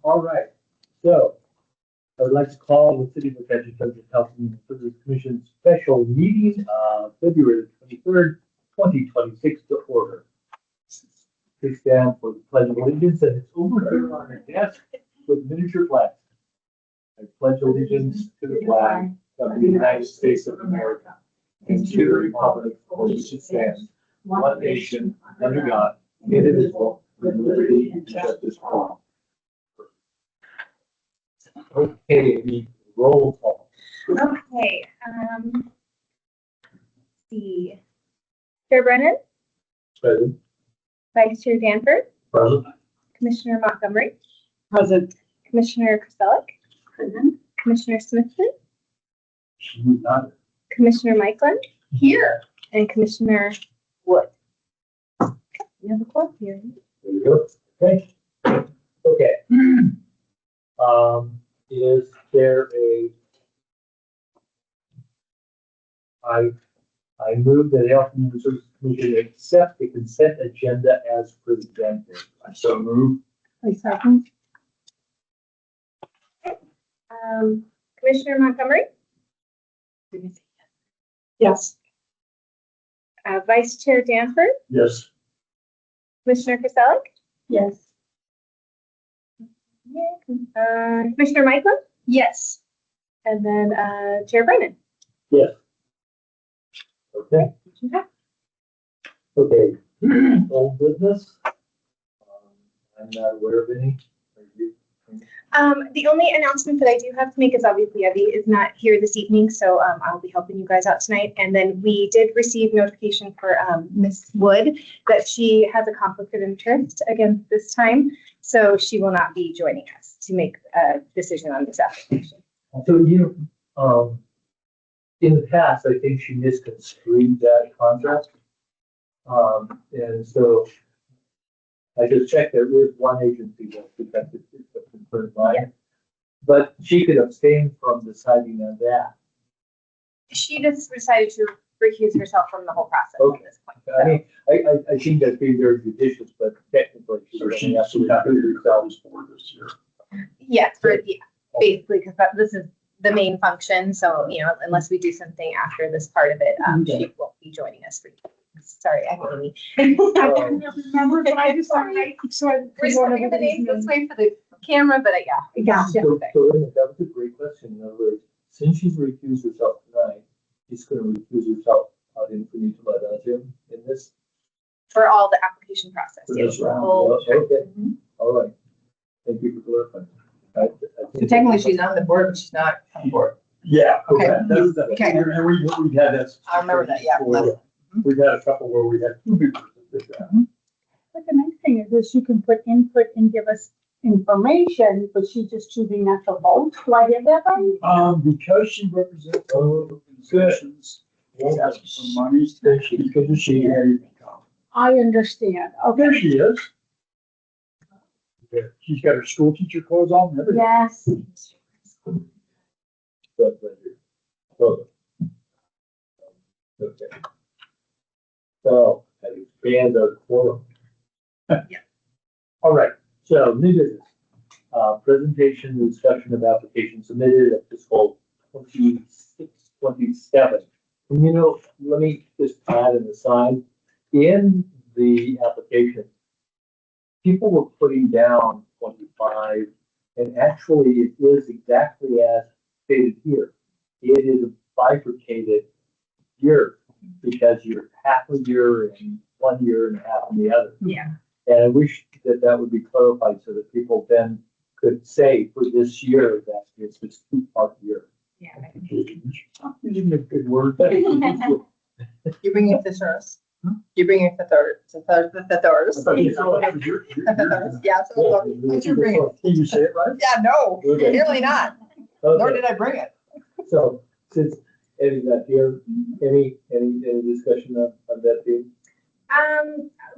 All right, so I would like to call the City of Apache Junction Council and Service Commission special meeting, February 23rd, 2026 to order. Please stand for the Pledge of Allegiance, and it's over here on the desk with miniature flags. I pledge allegiance to the flag of the United States of America and to the republic for which it stands, one nation, under God, indivisible, with liberty and justice for all. Okay, the roll call. Okay, let's see. Chair Brennan, Present. Vice Chair Danford, Present. Commissioner Montgomery, Present. Commissioner Kostelik, Present. Commissioner Smithson, Not Commissioner Mikeland, Here. and Commissioner Wood. You have a quote here. there you go. Okay. Okay. Is there I move that the Health and Human Services Commission accept the consent agenda as presented. I so move. I second. Commissioner Montgomery, Yes. Vice Chair Danford, Yes. Commissioner Kostelik, Yes. Commissioner Mikeland, Yes. and then Chair Brennan. Yes. Okay. Okay. Old business. I'm not aware of any. Are you? The only announcement that I do have to make is obviously Evie is not here this evening, so I'll be helping you guys out tonight. And then we did receive notification for Miss Wood that she has a conflict of interest again this time, so she will not be joining us to make a decision on this application. So in the past, I think she misconstrued that contract. And so I just checked, there is one agency that's affected, that's concerned by it. But she could abstain from deciding on that. She just decided to recuse herself from the whole process Okay. at this point. I mean, I think that's being very judicious, but technically she's going to have to recuse herself for this year. Yes, basically, because this is the main function, so, unless we do something after this part of it, she won't be joining us for. Sorry, I'm Amy. I can't remember, but I just want to We're sorting the names this way for the camera, but yeah. Gotcha. So that was a great question. In other words, since she's recused herself tonight, she's going to recuse herself out in finito in this. For all the application process. For Yeah, this the round. whole- Okay, Mhm. all right. Thank you for clarifying. I So technically, she's on the board, but she's not on board. Yeah. Okay. That's Okay. And we've had that. I remember that, yeah. before. We've had a couple where we had two people that did that. But the nice thing is that she can put input and give us information, but she's just choosing not to vote. Do I get that right? Because she represents organizations, asking for money, because she had income. I understand. There Okay. she is. She's got her school teacher clothes on and everything. Yes. But, oh. Okay. So, that expands our quorum. Yeah. All right, so new business. Presentation and discussion of application submitted at fiscal 26, 27. And let me just add an aside. In the application, people were putting down 25, and actually it is exactly as stated here. It is a bifurcated year because you're half a year in 1 year and half in the other. Yeah. And I wish that would be clarified so that people then could say for this year that it's this 2-part year. Yeah. Isn't a good word? You bring your thesaurus. You bring your thesaurus. Yeah, so what you bring it? Can you say it right? Yeah, no, Okay. clearly not. Nor Okay. did I bring it. So since Eddie's not here, any discussion of that theme?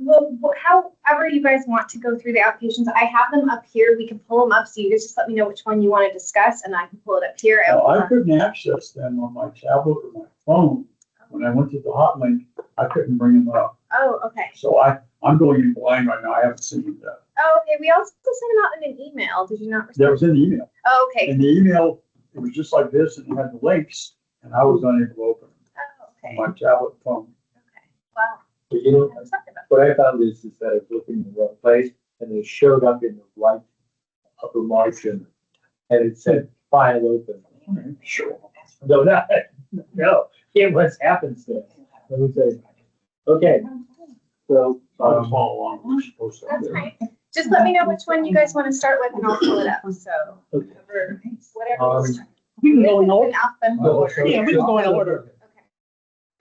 Well, however you guys want to go through the applications, I have them up here. We can pull them up, so you guys just let me know which one you want to discuss, and I can pull it up here. Now, I couldn't access them on my tablet or my phone. When I went to the hot link, I couldn't bring them up. Oh, okay. So I'm going in blind right now. I haven't seen it yet. Oh, okay. We also sent them out in an email. Did you not That receive? was in the email. Oh, okay. In the email, it was just like this and it had the links and I was unable to open Oh, okay. my tablet phone. Okay. Wow. But you know, I'm sorry about what I found is that I was looking in the wrong place and they showed up in the right upper margin and it said file open. Sure. No, no, it was happenstance. Let me say, okay, so, I'll just follow along. We're supposed to. That's fine. Just let me know which one you guys want to start with and I'll pull it up. So whatever. we can This go is in order. in alphabetical order. Yeah, we can go in order. Okay.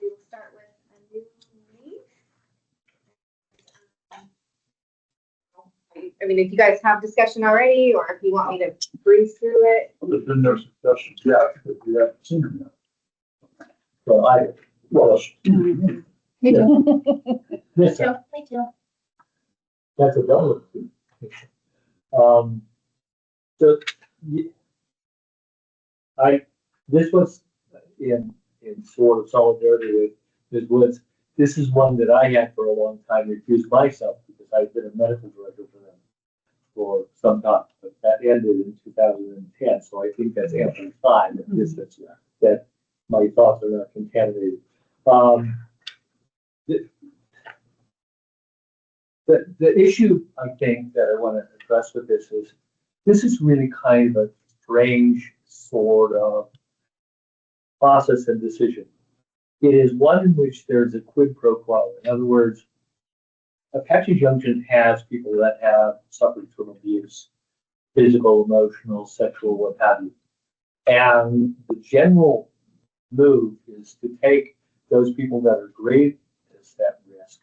We will start with a new leaf. I mean, if you guys have discussion already, or if you want me to breeze through it. There's been no discussion yet, but we haven't seen them yet. Well, Me too. this, Me too. that's a double. So, this was in sort of solidarity with Ms. Woods. This is one that I had for a long time refused myself because I've been a medical director for them for some time, but that ended in 2010. So I think that's ample time at distance that my thoughts are not contaminated. The issue I think that I want to address with this is really kind of a strange sort of process and decision. It is one in which there's a quid pro quo. In other words, Apache Junction has people that have suffered from abuse, physical, emotional, sexual, what have you. And the general move is to take those people that are greatest at risk,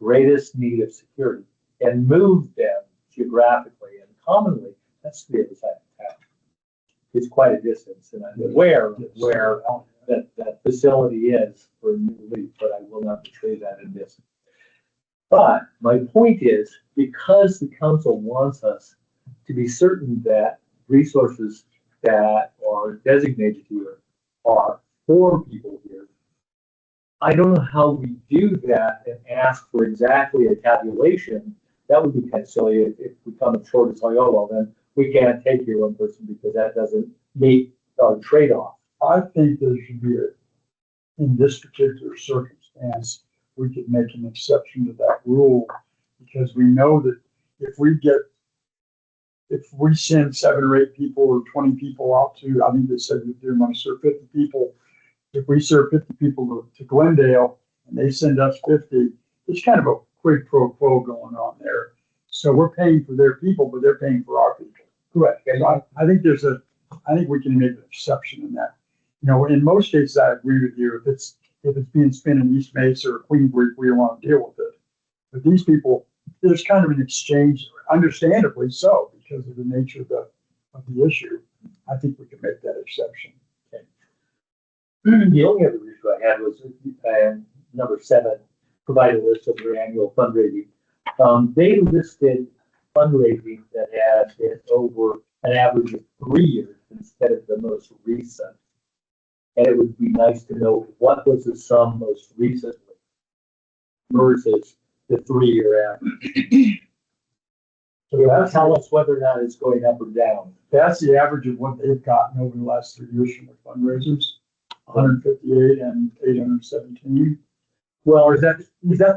greatest need of security, and move them geographically. And commonly, that's the other side of town. It's quite a distance, and I'm aware of where that facility is for a new leaf, but I will not betray that in this. But my point is, because the council wants us to be certain that resources that are designated here are for people here, I don't know how we do that and ask for exactly a tabulation. That would be kind of silly if we come up short, it's like, oh, well, then we can't take your one person because that doesn't meet our trade-off. I think there should be in this particular circumstance, we could make an exception to that rule because we know that if we send 7 or 8 people or 20 people out to, I think they said they want to serve 50 people. If we serve 50 people to Glendale and they send us 50, it's kind of a quid pro quo going on there. So we're paying for their people, but they're paying for our people. Correct. So I think we can make an exception in that. You know, in most cases, I agree with you. If it's being spent in East Mesa or Queensbridge, we don't want to deal with it. But these people, there's kind of an exchange, understandably so, because of the nature of the issue. I think we can make that exception. Okay. The only other issue I had was number 7, provide a list of their annual fundraising. They listed fundraising that had been over an average of 3 years instead of the most recent. And it would be nice to know what was the sum most recently versus the 3-year average. So that'll tell us whether or not it's going up or down. That's the average of what they've gotten over the last 3 years from their fundraisers, 158 and 817. Well, Or is that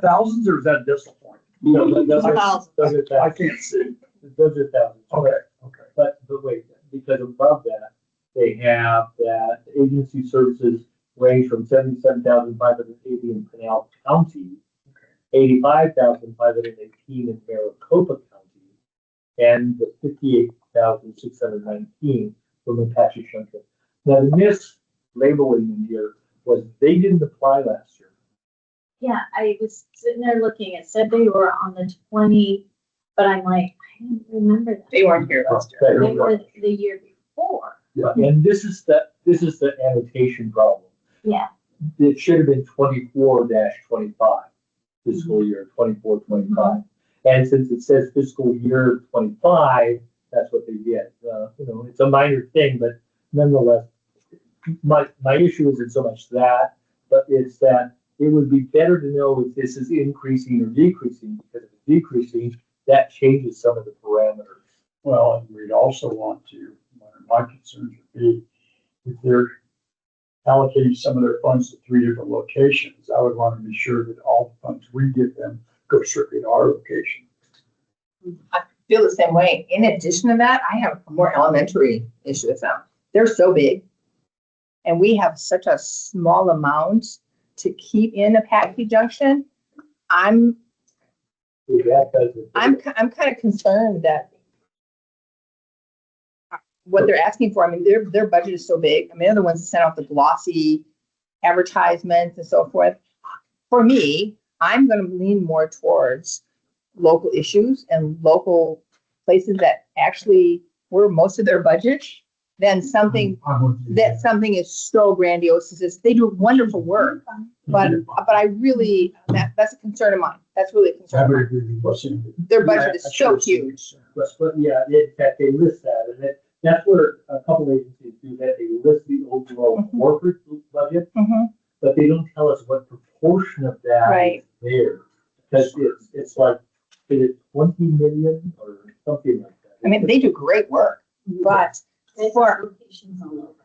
thousands or is that decimal point? no, those are Thousands. I thousands. can't see. Those are thousands. Okay. But wait, because above that, they have that agency services range from 77,580 in Pinal County, 85,518 in Maricopa County, and the 58,619 from Apache Junction. Now, the mislabeling in here was they didn't apply last year. Yeah, I was sitting there looking, it said they were on the 20, but I'm like, I didn't remember that. They weren't here last year. They were the year before. And this is the annotation problem. Yeah. It should have been 24-25, fiscal year 24-25. And since it says fiscal year 25, that's what they did. It's a minor thing, but nonetheless, my issue isn't so much that, but it's that it would be better to know if this is increasing or decreasing, because if it's decreasing, that changes some of the parameters. Well, and we'd also want to, one of my concerns would be if they're allocating some of their funds to 3 different locations, I would want to be sure that all the funds we give them go strictly to our location. I feel the same way. In addition to that, I have a more elementary issue with them. They're so big. And we have such a small amount to keep in Apache Junction. I'm kind of concerned that what they're asking for, I mean, their budget is so big. I mean, they're the ones that send out the glossy advertisements and so forth. For me, I'm going to lean more towards local issues and local places that actually were most of their budget than something that something is so grandiose as this. They do wonderful work, but I really, that's a concern of mine. That's really a concern of mine. Their budget is so huge. But yeah, in fact, they list that, and that's where a couple agencies do that. They list the overall corporate budget, but they don't tell us what proportion of that Right. is there. Because it's like, is it 20 million or something like that? I mean, they do great work, but for,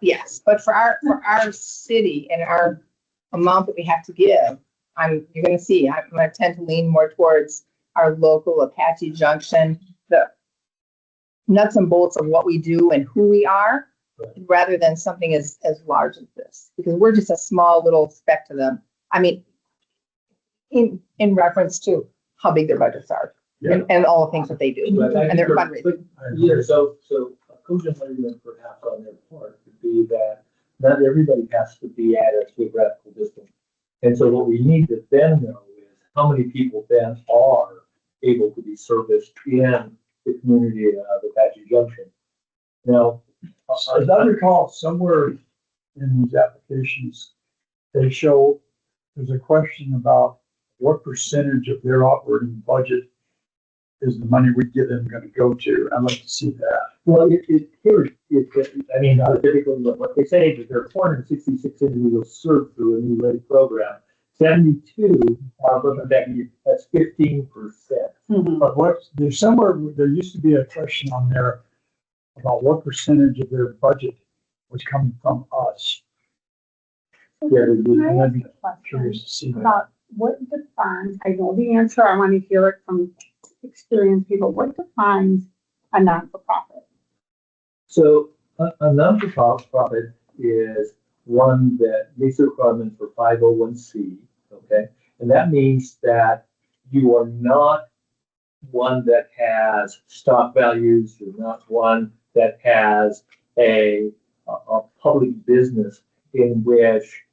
yes, but for our city and our amount that we have to give, you're gonna see, I'm gonna tend to lean more towards our local Apache Junction, the nuts and bolts of what we do and who we are, rather than something as large as this, because we're just a small little speck to them. I mean, in reference to how big their budgets are and all the things that they do and their fundraising. Yeah, so a cogent argument perhaps on their part would be that not everybody has to be at a geographical distance. And so what we need to then know is how many people then are able to be serviced in the community of Apache Junction. Now, As I recall, somewhere in these applications, they show, there's a question about what percentage of their operating budget is the money we give them gonna go to. I'd like to see that. well, typically what they say is there are 466 individuals served through a new ready program. 72 are from Apache, that's 15%. But there used to be a question on there about what percentage of their budget was coming from us. Yeah, they do. And I'd be curious to see that. About what defines, I know the answer, I want to hear it from experienced people, what defines a non-for-profit? So a non-for-profit is one that meets the requirements for 501c, okay? And that means that you are not one that has stock values, you're not one that has a public business in which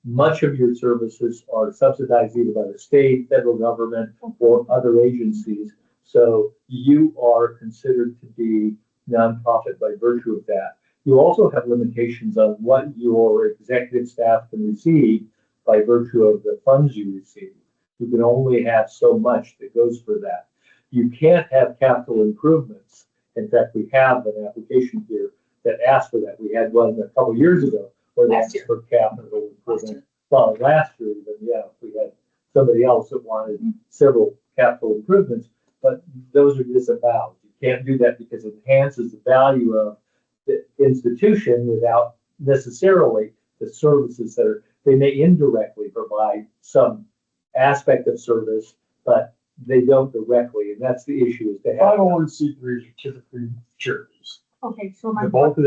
much of your services are subsidized either by the state, federal government, or other agencies. So you are considered to be nonprofit by virtue of that. You also have limitations on what your executive staff can receive by virtue of the funds you receive. You can only have so much that goes for that. You can't have capital improvements. In fact, we have an application here that asks for that. We had one a couple years ago where they asked for capital improvement. Well, last year, even, yeah, we had somebody else that wanted several capital improvements, but those are disavowed. You can't do that because it enhances the value of the institution without necessarily the services that are, they may indirectly provide some aspect of service, but they don't directly, and that's the issue is they have. 501c3s are typically charities. Okay, so The bulk of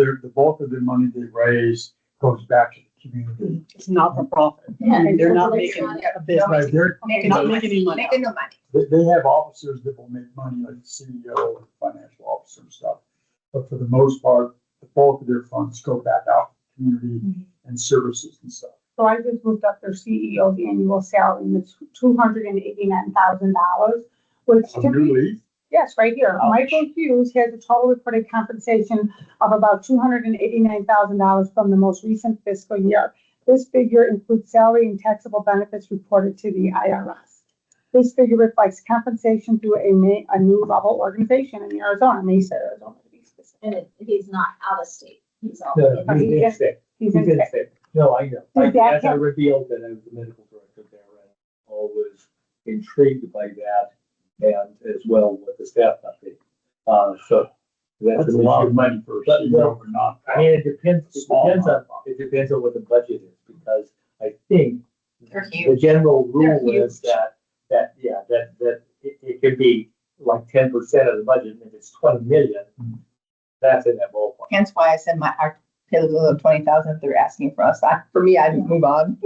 their money they raise goes back to the community. It's not for profit. Yeah, They're not so making it's a business. Right, they're, Not making any money. Making no money. they have officers that will make money, like the CEO and financial officer and stuff. But for the most part, the bulk of their funds go back out to the community and services and stuff. So I just looked up their CEO's annual salary, and it's $289,000, which A new leaf, yes, right here. Ouch. Michael Hughes has a total reported compensation of about $289,000 from the most recent fiscal year. This figure includes salary and taxable benefits reported to the IRS. This figure reflects compensation through a new level organization in Arizona, Mesa, Arizona, to be specific. And he's not out of state. He's all. No, he's in state. He's He's in in state. No, I know. Does that As I count? revealed that I was the medical director. always intrigued by that, and as well with the staff update. So that's That's an a lot issue. of money for a But, CEO, but not. I mean, it depends Small on, nonprofit. it depends on what the budget is, because I think They're the huge. general They're rule is huge. that it could be like 10% of the budget, and if it's 20 million, that's in that ballpark. Hence why I said our typical of 20,000 if they're asking for us. For me, I'd move on.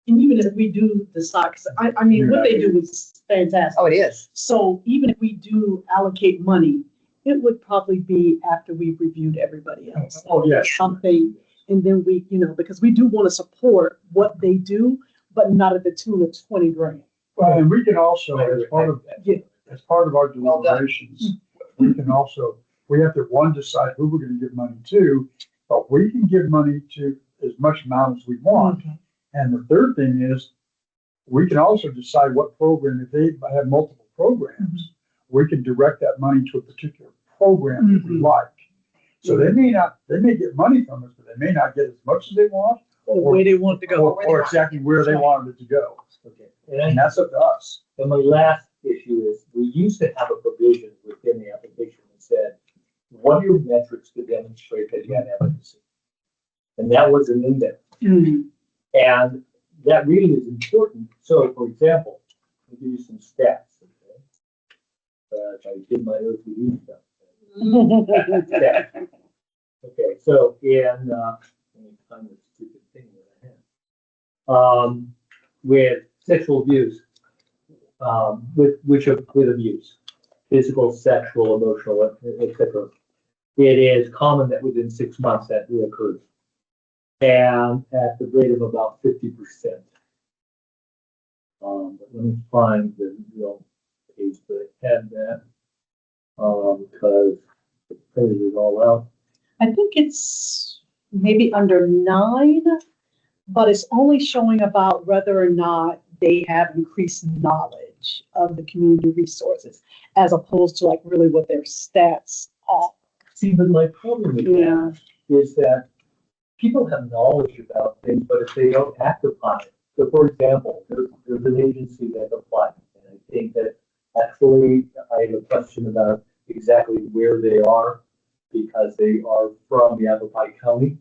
And even if we do the stocks, I mean, what they do is fantastic. Oh, it is. So even if we do allocate money, it would probably be after we've reviewed everybody else. Oh, yes. Something, and then we, because we do want to support what they do, but not at the tune of 20 grand. Well, and we can also, as part of our Well done. deliberations, we can also, we have to, one, decide who we're gonna give money to, but we can give money to as much amount as we want. And the third thing is, we can also decide what program, if they have multiple programs, we can direct that money to a particular program that we like. So they may get money from us, but they may not get as much as they want, The way they want to go. or exactly where they wanted it to go. Okay. And that's up to us. And my last issue is, we used to have a provision within the application that said, what are your metrics to demonstrate that you have efficacy? And that was an index. And that really is important. So, for example, I'll give you some stats. Okay? I did my OCD stuff. Stats. Okay, so let me find this stupid thing that I have. With sexual abuse, with abuse, physical, sexual, emotional, etc. It is common that within 6 months that reoccurs, and at the rate of about 50%. But let me find the real page that I had that, because it printed it all out. I think it's maybe under 9, but it's only showing about whether or not they have increased knowledge of the community resources, as opposed to like really what their stats are. See, but my problem with that is that people have knowledge about things, but if they don't act upon it. So for example, there's an agency that applied, and I think that actually I have a question about exactly where they are, because they are from the Apache County.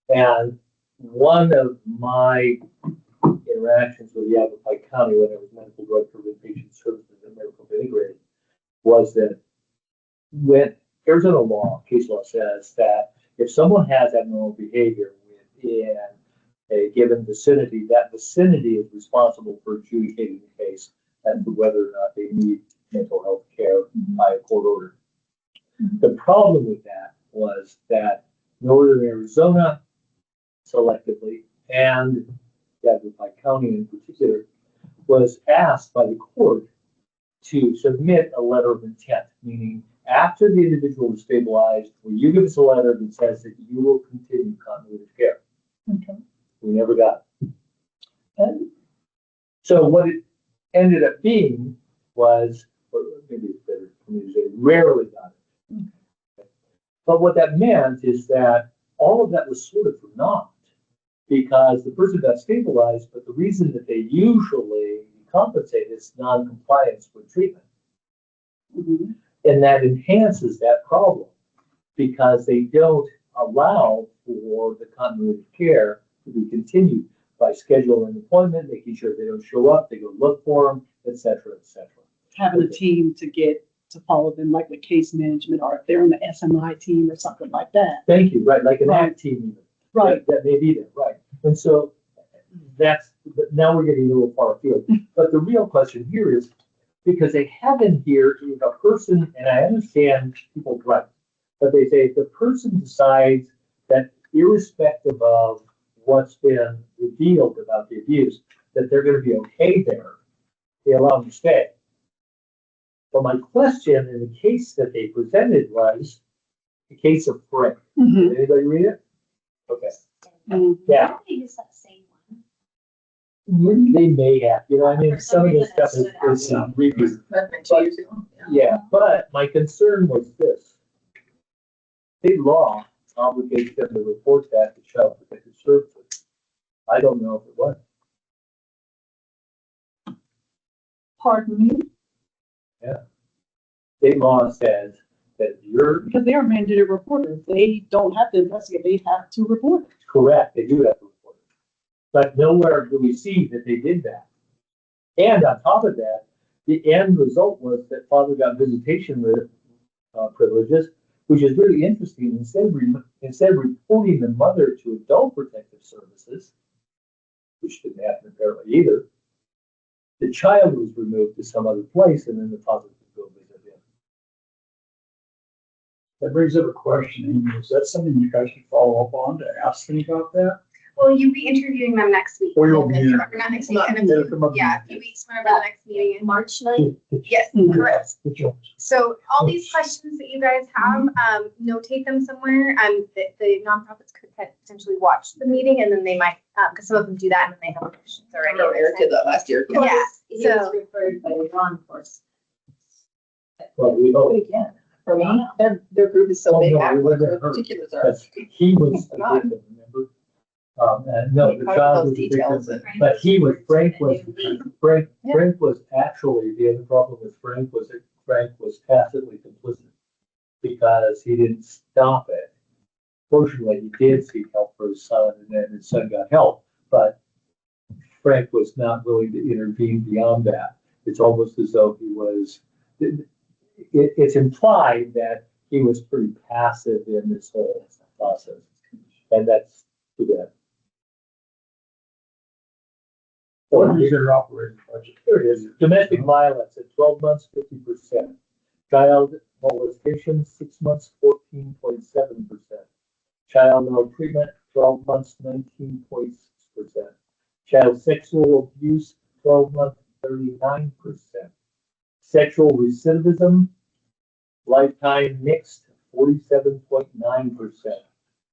And one of my interactions with the Apache County when I was medical director of inpatient services and medical integrated was that when Arizona law, case law says that if someone has abnormal behavior within a given vicinity, that vicinity is responsible for adjudicating the case as to whether or not they need mental health care by a court order. The problem with that was that Northern Arizona selectively, and Apache County in particular, was asked by the court to submit a letter of intent, meaning after the individual is stabilized, will you give us a letter that says that you will continue continuity of care? Okay. We never got it. And so what it ended up being was, or maybe it's better for me to say, rarely got it. But what that meant is that all of that was sort of for naught, because the person got stabilized, but the reason that they usually compensate is non-compliance with treatment. And that enhances that problem, because they don't allow for the continuity of care to be continued by scheduling an appointment, making sure they don't show up, they go look for them, et cetera, et cetera. Having a team to follow them, like with case management, or if they're on the SMI team or something like that. Thank you, right, like an Right. act team even. Right. That may be there, right. And so but now we're getting a little far afield. But the real question here is, because they have in here a person, and I understand people drive, but they say if the person decides that irrespective of what's been revealed about the abuse, that they're going to be okay there, they allow them to stay. But my question in the case that they presented was the case of Frank. Did anybody read it? Okay. Yeah. Why don't they use that same one? They may have, I mean, For some of this reason stuff it is stood out. repeat. That's been 2 years ago. Yeah, but my concern was this. State law obligates them to report that to Child Protective Services. I don't know if it was. Pardon me? State law says that you're Because they are mandated reporters. They don't have to investigate, they have to report it. correct, they do have to report it. But nowhere do we see that they did that. And on top of that, the end result was that father got visitation with privileges, which is really interesting. Instead of reporting the mother to adult protective services, which didn't happen apparently either, the child was removed to some other place, and then the father could go visit him. That brings up a question, Amy. Is that something you guys should follow up on to ask them about that? Well, you'll be interviewing them next week. Or you'll be in- Or not next week, Not- in It'll come up in- a few weeks, whenever the next meeting is. March 9th. Yes, Mhm. correct. Good job. So all these questions that you guys have, notate them somewhere. The nonprofits could potentially watch the meeting, and then they might, because some of them do that, and then they have questions I already. remember Eric did that last year. Yeah, He was so- referred by law enforcement. Well, we But hope again, for me, their group is so Oh, big, no, I we don't know what wouldn't the hurt. particulars are. that he was a Not. victim, remember? And no, the Because of child those was a details victim, and- but Frank Yeah. was actually, the other problem with Frank was that Frank was tacitly complicit because he didn't stop it. Fortunately, he did seek help for his son, and then his son got help, but Frank was not willing to intervene beyond that. It's almost as though he was, it's implied that he was pretty passive in this whole process, and that's too bad. What is their operating budget? Here it is, domestic violence at 12 months, 50%. Child molestation, 6 months, 14.7%. Child maltreatment, 12 months, 19.6%. Child sexual abuse, 12 months, 39%. Sexual recidivism, lifetime mixed, 47.9%.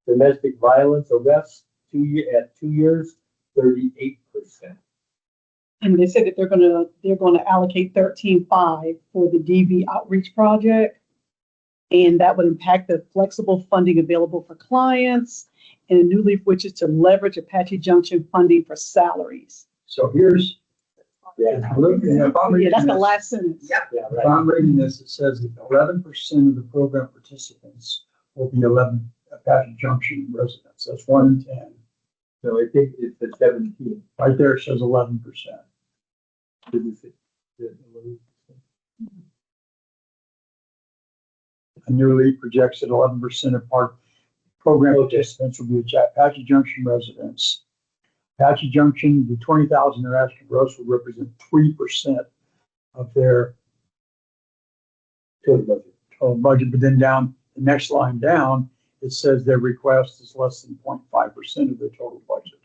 Domestic violence arrests, at 2 years, 38%. And they said that they're gonna allocate 13.5 for the DV outreach project. And that would impact the flexible funding available for clients, and a new leaf, which is to leverage Apache Junction funding for salaries. So here's, Yeah, if I'm looking, if I'm Yeah, reading that's the this, last sentence. Yep. yeah, if right. I'm reading this, it says that 11% of the program participants will be 11 Apache Junction residents. That's 1 in 10. So I think it's the 17. Right there, it says 11%. Didn't it? The 11%. A new lead projects that 11% of program Okay. participants will be Apache Junction residents. Apache Junction, the 20,000 they're asking gross will represent 3% of their Total budget. total budget, but then down, the next line down, it says their request is less than 0.5% of their total budget.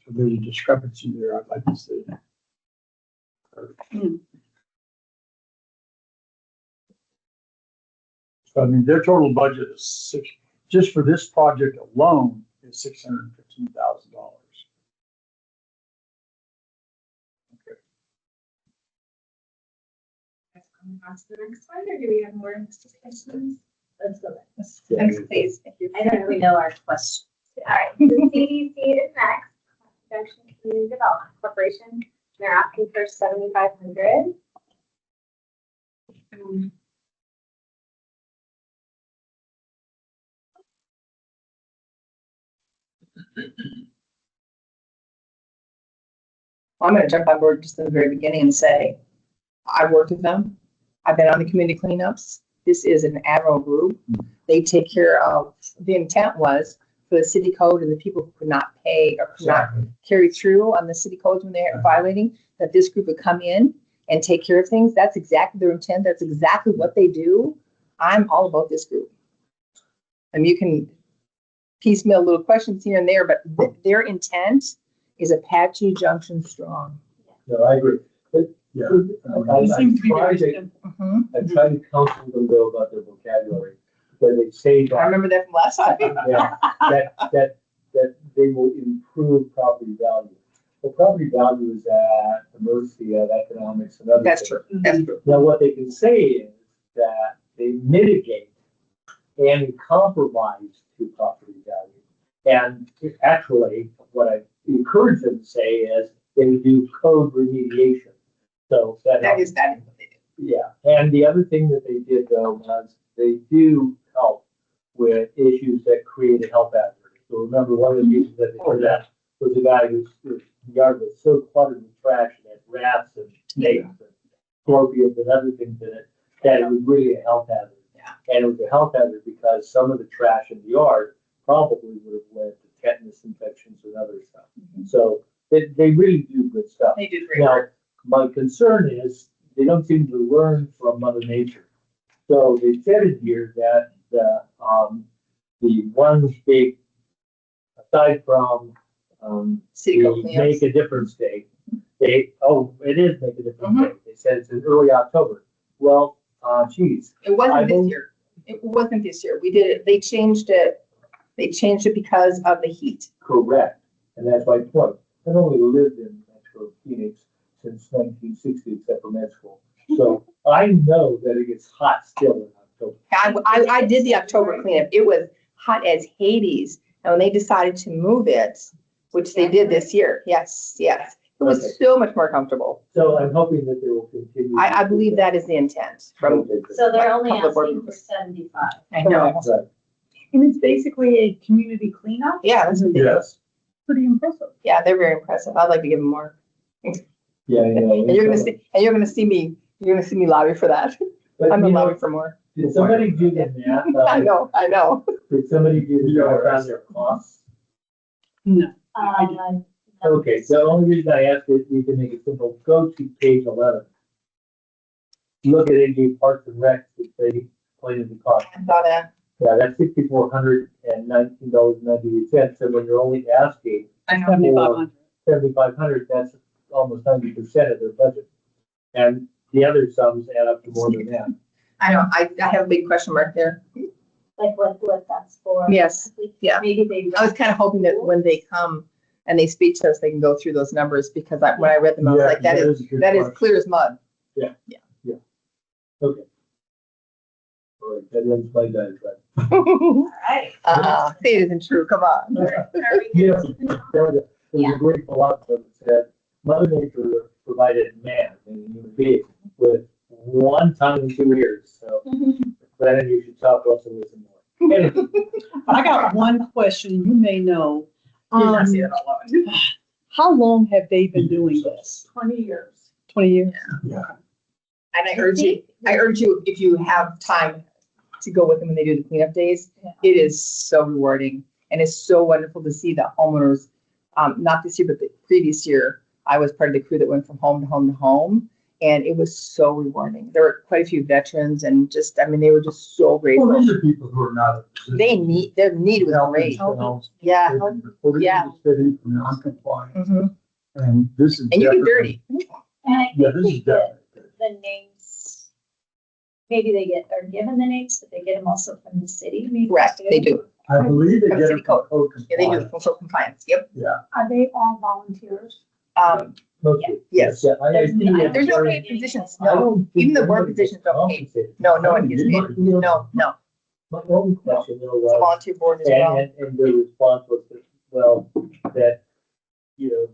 So there's a discrepancy there, I'd like to see. So I mean, their total budget is just for this project alone, is $615,000. On to the next one, or do we have more questions? Let's go. Yeah. Next, please. Thank you. I don't really know our question. All right, the CDC is next. Junction Community Development Corporation. They're asking for 7,500. I'm gonna jump on board just in the very beginning and say, I've worked with them. I've been on the community cleanups. This is an admirable group. They take care of, the intent was for the city code and the people who could not pay or could not carry through on the city codes when they're violating, that this group would come in and take care of things. That's exactly their intent. That's exactly what they do. I'm all about this group. And you can piecemeal little questions here and there, but their intent is Apache Junction strong. No, I agree. But Yeah. I They seem to be tried very to, Mhm. I tried to counsel them though about their vocabulary, because they say I that, remember that from last time. yeah, that they will improve property value. Well, property value is at the mercy of economics and other That's things. true. That's true. Now, what they can say is that they mitigate any compromise to property value. And actually, what I encourage them to say is they do code remediation. So that. That is what they do. Yeah, and the other thing that they did though was they do help with issues that create a health hazard. So remember, one of the issues that they heard that was a guy whose yard was so cluttered with trash and had rats and snakes and scorpions and other things in it, that it was really a health hazard. Yeah. And it was a health hazard because some of the trash in the yard probably would have led to tetanus infections and other stuff. So they really do good stuff. They do great Now, work. my concern is they don't seem to learn from Mother Nature. So they said in here that the one big, aside from City the cleanups. Make a Difference Day, it is Make a Difference Day. They said it's in early October. Well, geez, It wasn't I this don't- year. It wasn't this year. We did it, they changed it. They changed it because of the heat. correct. And that's my point. I've only lived in Metro Phoenix since 1960, except for med school. So I know that it gets hot still in October. I did the October cleanup. It was hot as Hades. And when they decided to move it, which they did this year, yes. It was Okay. so much more comfortable. So I'm hoping that they will continue. I believe that is the intent from, Okay, good. So they're only Public asking works. for 75. I know. Right. And it's basically a community cleanup. Yeah, that's what they- Yes. Pretty impressive. yeah, they're very impressive. I'd like to give them more. Yeah. And you're gonna see me lobby for that. But, I'm you gonna know, lobby for more. did somebody do the math? I know. Did somebody do the math on their costs? No. No. Okay, so the only reason I asked is we can make it simple. Go to page 11. Look at AJ Parks and Rec, which they explain the cost. I saw that. Yeah, that's $6,419.98. And when you're only asking I know. 7,500. 7,500, that's almost 90% of their budget. And the other sums add up to more than that. I know. I have a big question mark there. Like what that's for. Yes, yeah. Maybe they. I was kind of hoping that when they come and they speak to us, they can go through those numbers because when I read them, I was like, that a is good question. clear as mud. Okay. All right, that ends my diatribe. Alright. Say it isn't true. Come on. Yes, there's a great philosopher that said, Mother Nature provided man and human being with one tongue and 2 ears. So then you should talk less and listen more. Anyway, I got one question, you may know. You're not seeing it all over. How long have they been doing this? 20 years. 20 years? And I urge you, if you have time to go with them when they do the cleanup days, it is so rewarding. And it's so wonderful to see the homeowners, not this year, but the previous year, I was part of the crew that went from home to home to home. And it was so rewarding. There were quite a few veterans and they were just so Well, grateful. these are people who are not. Their need was great. Yeah. They've been reported Yeah. to the city for non-compliance, Mhm. and this is. And you get definitely- dirty. And I Yeah, think this is definitely. the names, maybe they are given the names, but they get them also from the city. maybe, Correct, too. they do. I believe they From get city it from code. code Yeah, they do compliance. full compliance. Yep. Are they all volunteers? okay. Yes. Yeah, I There's think no- it's There's no very- paid positions. I No, don't think even the work anybody positions gets don't pay. compensated. No, no one gets paid. No. My only question though It's a was, volunteer board as well. and their response was that, well, that,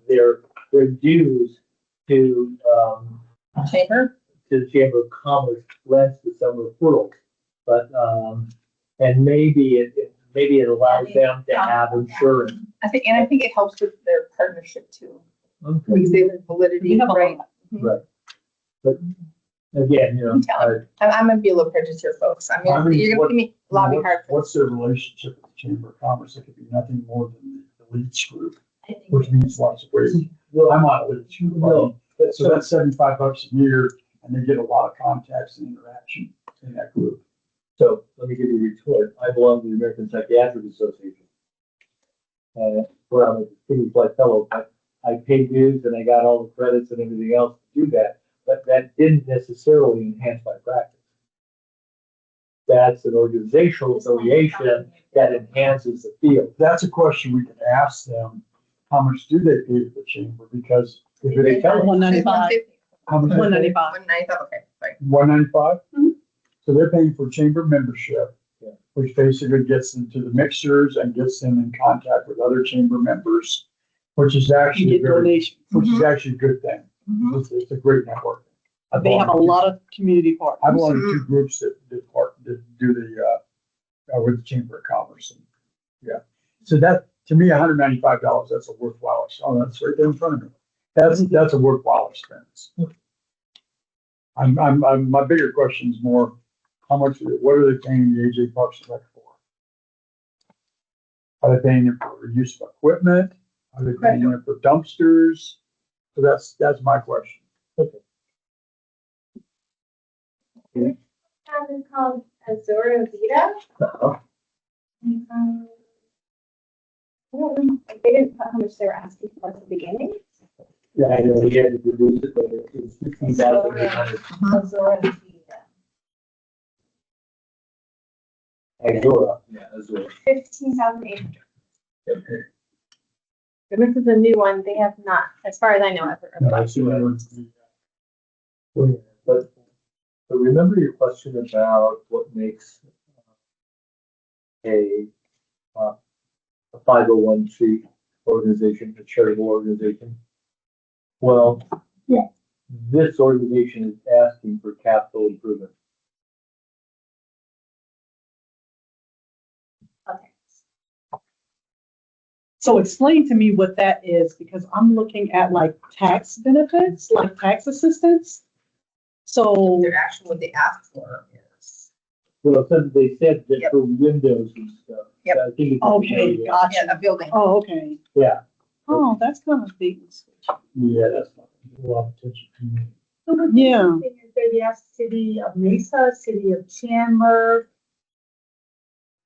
their dues to, Chamber? to the Chamber of Commerce lends to some referrals. But, and maybe it allows them to have insurance. I think it helps with their partnership too, Okay. because they have validity, We have a right? Right. But again, I'm gonna be a little prejudiced here, folks. I I mean, mean, you're gonna see me lobby hard for What's their relationship with the Chamber of Commerce? It could be nothing more than the leads group, I think which means lots of ways. I'm on a leads group. No, but So that's $75 a year, and they get a lot of contacts and interaction in that group. So let me give you a retort. I belong to the American Psychiatric Association. Where I'm a Kidney Flight Fellow, but I paid dues and I got all the credits and everything else to do that, but that didn't necessarily enhance my practice. That's an organizational affiliation that enhances the field. That's a question we could ask them. How much do they pay to the chamber? Because if They it, tell us. 195. how much? 195. 195, okay, sorry. 195? Mhm. So they're paying for chamber membership, Yeah. which basically gets them to the mixers and gets them in contact with other chamber members, which is You actually get very, donations. which is actually a good thing. Mhm. It's a great network. I They have a belong to- lot of community I partners. belong to two groups that do the, with the Chamber of Commerce. And yeah, so that, to me, $195, that's a worthwhile, oh, that's right there in front of me. That's a worthwhile expense. My bigger question is more, what are they paying the AJ Parks and Rec for? Are they paying them for use of equipment? Are they paying them for dumpsters? So that's my question. It's called Azura Vita. Uh-huh. They didn't put how much they were asking for at the beginning. Yeah, I know, he had to reduce it, but it's 15,800. Azora Vita. Azura, yeah, Azura. 15,800. And this is a new one. They have not, as far as I know, ever I applied. see that one. But remember your question about what makes a 501c organization, a charitable organization? Well, Yeah. this organization is asking for capital improvement. Okay. So explain to me what that is, because I'm looking at like tax benefits, like tax assistance. So, They're actually, what they asked for is, Well, they said that for windows and stuff. Yep. I think it's. okay, yeah, gotcha. a building. Oh, okay. Yeah, Oh, that's kind of big. yeah, that's not a lot of attention to me. Yeah. They asked City of Mesa, City of Chandler.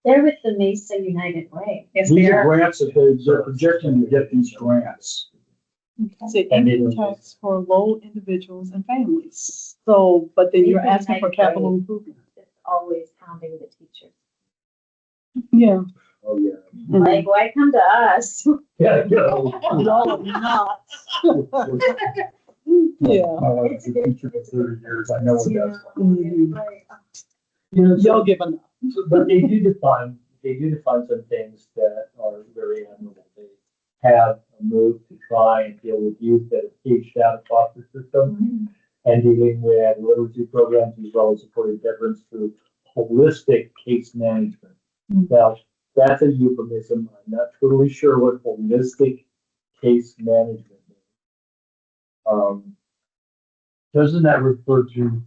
They're with the Mesa United Way. Yes, These they are are. grants that they're projecting to get these grants. Say And income it- tax for low individuals and families. So, but then you're Mesa asking for United capital Way. improvement. It's always pounding the teachers. Yeah. Oh, yeah. Like, why come to us? Yeah, yeah. No, not. Yeah. My wife's a teacher for 30 years, I know what that's. Mhm. You know, Y'all give enough. but they do define some things that are very admirable. They have a move to try and deal with youth that have aged out across the system and dealing with literacy programs as well as supporting veterans through holistic case management. Now, that's a euphemism. I'm not totally sure what holistic case management means. Doesn't that refer to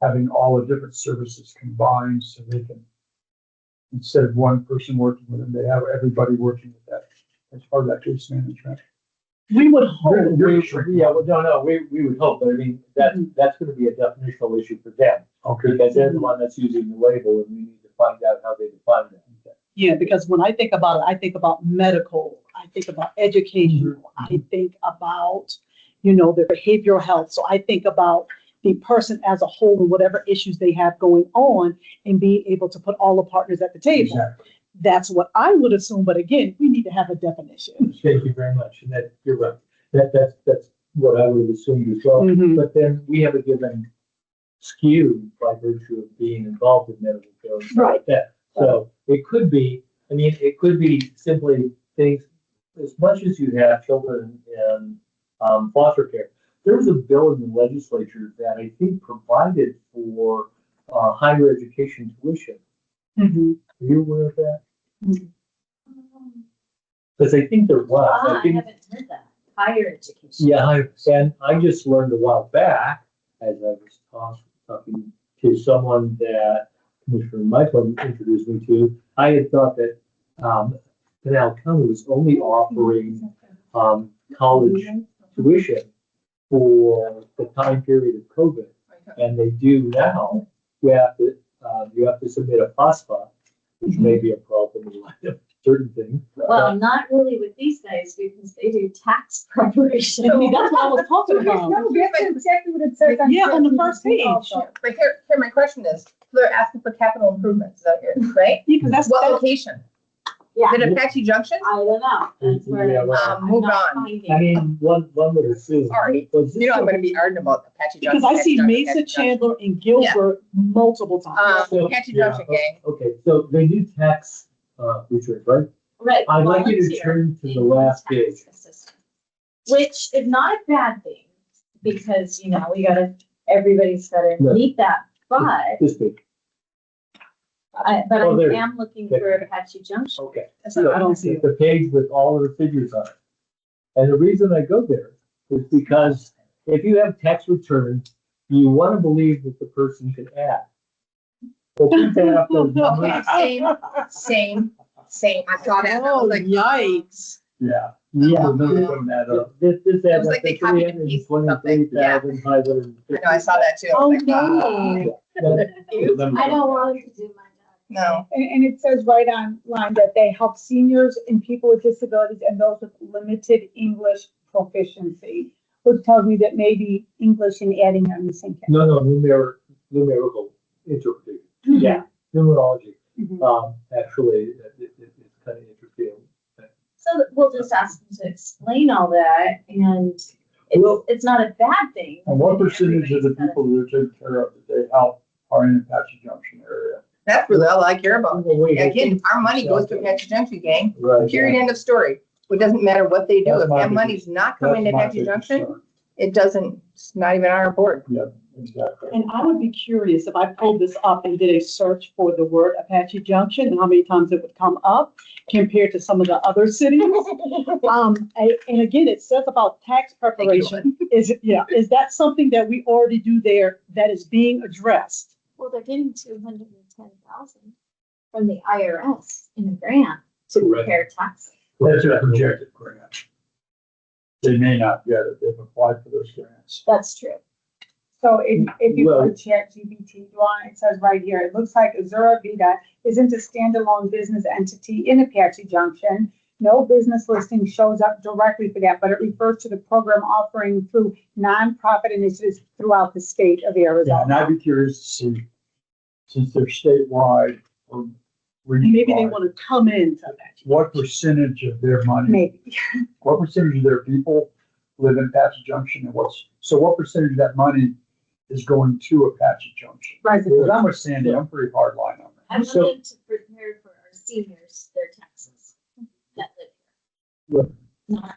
having all the different services combined so they can, instead of one person working with them, they have everybody working with that as part of that case management? We would hope. Yeah, well, no, we would hope, but I mean, that's gonna be a definitional issue for them. Okay. Because they're the one that's using the label and we need to find out how they define that. Yeah, because when I think about it, I think about medical, I think about educational, I think about, their behavioral health. So I think about the person as a whole and whatever issues they have going on and being able to put all the partners at the table. Exactly. That's what I would assume, but again, we need to have a definition. Thank you very much, and that, you're right, that's what I would assume as well. Mhm. But then we have a given skew by virtue of being involved in medical care and stuff like that. So it could be simply things, as much as you have children in foster care. There was a bill in the legislature that I think provided for higher education tuition. Mhm. Are you aware of that? Because I think there was. I haven't heard that. Higher education. Yeah, and I just learned a while back, as I was talking to someone that Commissioner Michael introduced me to, I had thought that Canal County was only offering college tuition for the time period of COVID, and they do now. You have to submit a FAFSA, which may be a problem in light of certain things. Well, not really with these guys because they do tax preparation. See, that's what I was talking about. No, that's exactly what it says. Yeah, on the first page. Also. But here my question is, they're asking for capital improvements, is that good, right? Yeah, because that's What location? Yeah. Is it Apache Junction? I don't know. That's where Yeah, well, I'm move not on. finding. I mean, one would assume. Sorry. Was this I'm gonna be arguing about Apache Junction. because I see Apache Mesa, Junction, Chandler, and Gilbert multiple times. Apache Junction gang. Okay, so they do tax returns, right? Right. I'd like you to volunteer turn to the income last tax page. assistance, which is not a bad thing. because, you know, everybody's gotta Yeah. meet that, but This big, but Oh, there. I am looking for Apache Junction. okay. So I don't see The page with all of the figures on it. And the reason I go there is because if you have tax returns, you want to believe that the person can add. So please add up those numbers. Okay, same. I saw that. I Oh, was like, yikes. Yeah. Yeah. The numbers don't add up. This It adds was up like they to copied and pasted something. 323,550. I know, I saw that too. I was like, Oh, no. I don't want to do my job. no. And it says right on line that they help seniors and people with disabilities and those with limited English proficiency, which tells me that maybe English and adding are in the same category. No, numerical interpretation. Yeah, numerology. Mhm. Actually, it's kind of interesting. So we'll just ask them to explain all that, and Well- it's not a bad thing. And what percentage of the Everybody's gotta- people that are taken care of that they help are in the Apache Junction area? That's really all I care about. Well, wait, Again, our money goes to Apache Junction, gang. Right. Period, end of story. It doesn't matter what they do. That's If my that big- money's not coming to That's my Apache big Junction, concern. it doesn't, it's not even our report. Yeah, exactly. And I would be curious if I pulled this up and did a search for the word Apache Junction, and how many times it would come up compared to some of the other cities. And again, it says about tax preparation. Is that something that we already do there that is being addressed? Well, they're getting 210,000 from the IRS in a grant to Correct. prepare taxes. That's a projected grant. They may not get it. They've applied for those grants. That's true. So if you Well- put ChatGPT on, it says right here, it looks like Azura Vida isn't a standalone business entity in Apache Junction. No business listing shows up directly for that, but it refers to the program offering through nonprofit initiatives throughout the state of Yeah, and Arizona. I'd be curious to see, since they're statewide or Maybe they region-wide, want to come into Apache. what percentage of their money, Maybe. what percentage of their people live in Apache Junction and what percentage of that money is going to Apache Junction? Because Residents. I'm with Sandy, I'm pretty hard line on that. I'm So- looking to prepare for our seniors, their taxes that live here. Not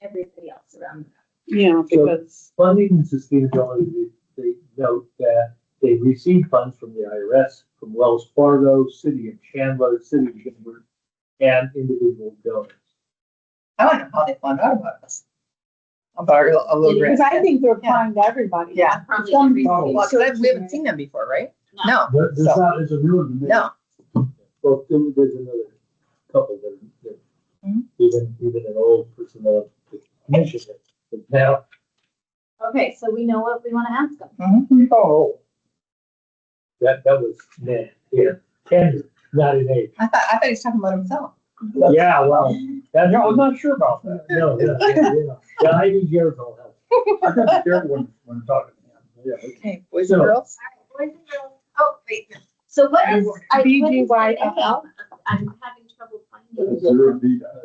everybody else around. Yeah, because, Funding and sustainability, they note that they receive funds from the IRS, from Wells Fargo, City of Chandler, City of Denver, and individual donors. I don't know how they found out about us. About a little grant. Because I think they're applying to everybody. Yeah. Probably Some every- people- Well, because we haven't seen them before, right? No. There's So- not, there's a new one to me. No. Well, there's another couple that Mhm. even an old person of the commission. But now, Okay, so we know what we want to ask them. Oh, that was, man, yeah, 10, not an 8. I thought he was talking about himself. Yeah, well, that's, yeah, I'm not sure about that. no, yeah, I need yours all help. I gotta be careful when talking to him. Yeah, Okay, boys So- and girls. Boys and girls. Oh, wait. So what is? what is the BGYFL? name? I'm having trouble finding it. Azure Vida,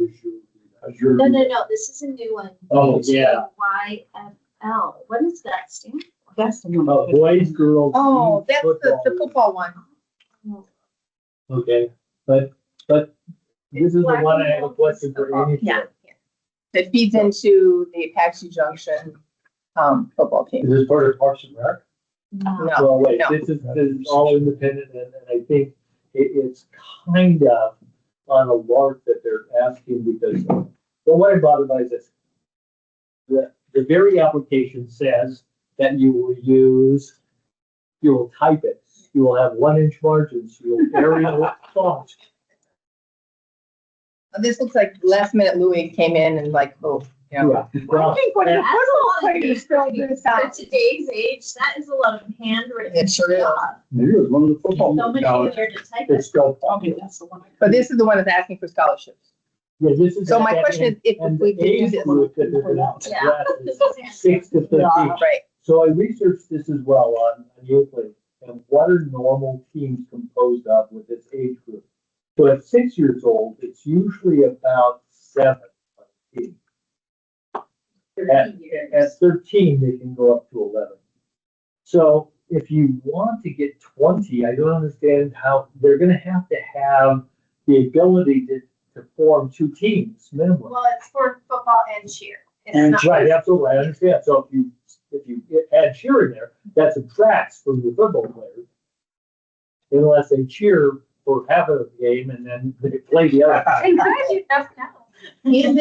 Azure No, Vida. no, this is a new one. Oh, yeah. BGYFL. What does that stand for? that's the one. Boys, girls. Oh, youth, that's the football one. Okay, but this is the one I have a question for Amy. Yeah. That feeds into the Apache Junction, football team. Is this part of Parks and Rec? No. No, Well, wait, no. this is all independent, and I think it's kind of on a lark that they're asking because, well, what I'm bothered by is this. The very application says that you will type it, you will have 1-inch margins, you will Arial font. This looks like last minute Louis came in and like, oh, you know. Yeah, well, I think what and- it looks like is fill this For out. today's age, that is a lot of handwritten It sure is. stuff. Maybe it was one of the So football much colleges. easier to type It's it. spelled. Okay, that's the one. But this is the one that's asking for scholarships. Yeah, this is. So my question is, if and we the could do age this. group that they're gonna Yeah. address This is is handwritten. 6 to 13. Right. So I researched this as well on Euclid, and what are normal teams composed of with this age group? So at 6 years old, it's usually about 7 on a team. At 13, they can go up to 11. So if you want to get 20, I don't understand how they're gonna have the ability to form 2 teams minimum. Well, it's for football and cheer. It's And not- Right, absolutely, I understand. So if you if you add cheer in there, that subtracts from your football players. Unless they cheer for half of the game and then they play the other. I'm glad you asked now. In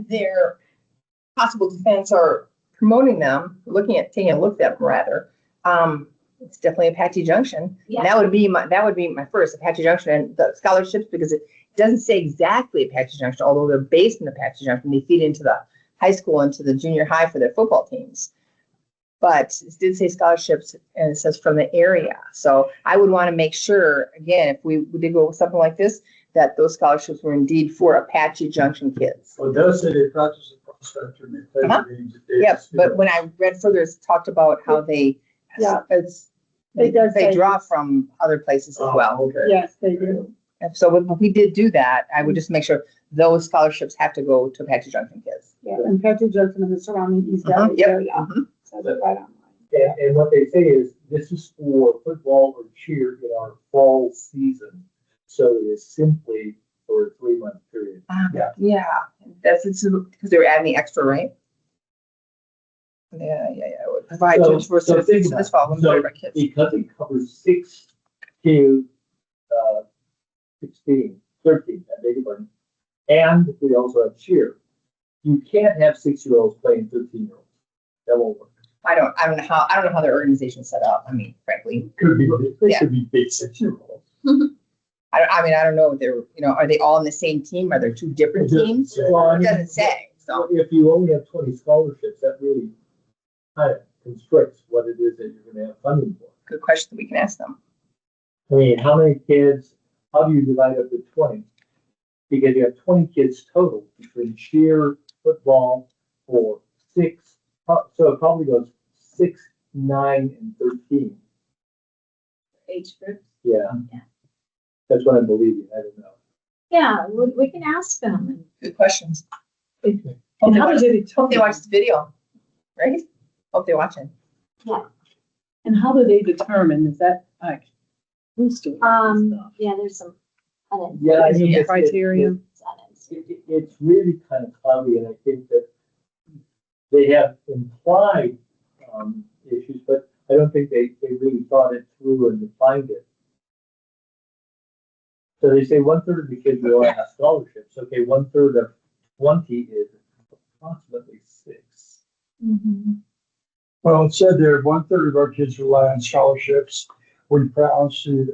their possible defense or promoting them, taking a look at them rather, it's definitely Apache Junction. And Yeah. that would be my first Apache Junction and the scholarships, because it doesn't say exactly Apache Junction, although they're based in Apache Junction. They feed into the high school and to the junior high for their football teams. But it did say scholarships, and it says from the area. So I would want to make sure, again, if we did go with something like this, that those scholarships were indeed for Apache Junction kids. Well, it does say they practice a prospector and they play Uh-huh. the games at Davis Yep, but Field. when I read further, it's talked about how they, Yeah. they It does say draw this. from other places as Oh, well. okay. Yes, they do. And so if we did do that, I would just make sure those scholarships have to go to Apache Junction kids. Yeah, and Patrick Johnson and the surrounding East Uh-huh, Valley yep, area. mhm. Says it right on. And what they say is, this is for football or cheer in our fall season. So it is simply for a 3-month period. Yeah, that's because they were adding the extra, right? Yeah, it would provide So- just for so think citizens about this it. fall when So they're kids. Because it covers 6 to 16, 13, I beg your pardon. And we also have cheer. You can't have 6-year-olds playing 13-year-olds. That won't work. I don't know how their organization's set up. I mean, frankly, Could be, they Yeah. could be big 6-year-olds. I don't know if they're, are they all in the same team? Are there two different teams? Well, I It mean, doesn't say, so. If you only have 20 scholarships, that really kind of constricts what it is that you're going to have funding for. Good question that we can ask them. I mean, how many kids, how do you divide up the 20? Because you have 20 kids total between cheer, football, or 6, so it probably goes 6, 9, and 13. Age group. Yeah. Yeah. That's what I'm believing, I don't know. Yeah, we can ask them. Good questions. And how does it Hope they determine, watch the video, right? Hope they're watching. and how do they determine, is that like, who's doing this stuff? Yeah, there's some. Yeah, I Is mean, there it's- criteria? It's really kind of cloudy, and I think that they have implied issues, but I don't think they really thought it through and defined it. So they say 1/3 of the kids will have scholarships. Okay, 1/3 of 20 is approximately 6. Well, it said there, 1/3 of our kids rely on scholarships. We see,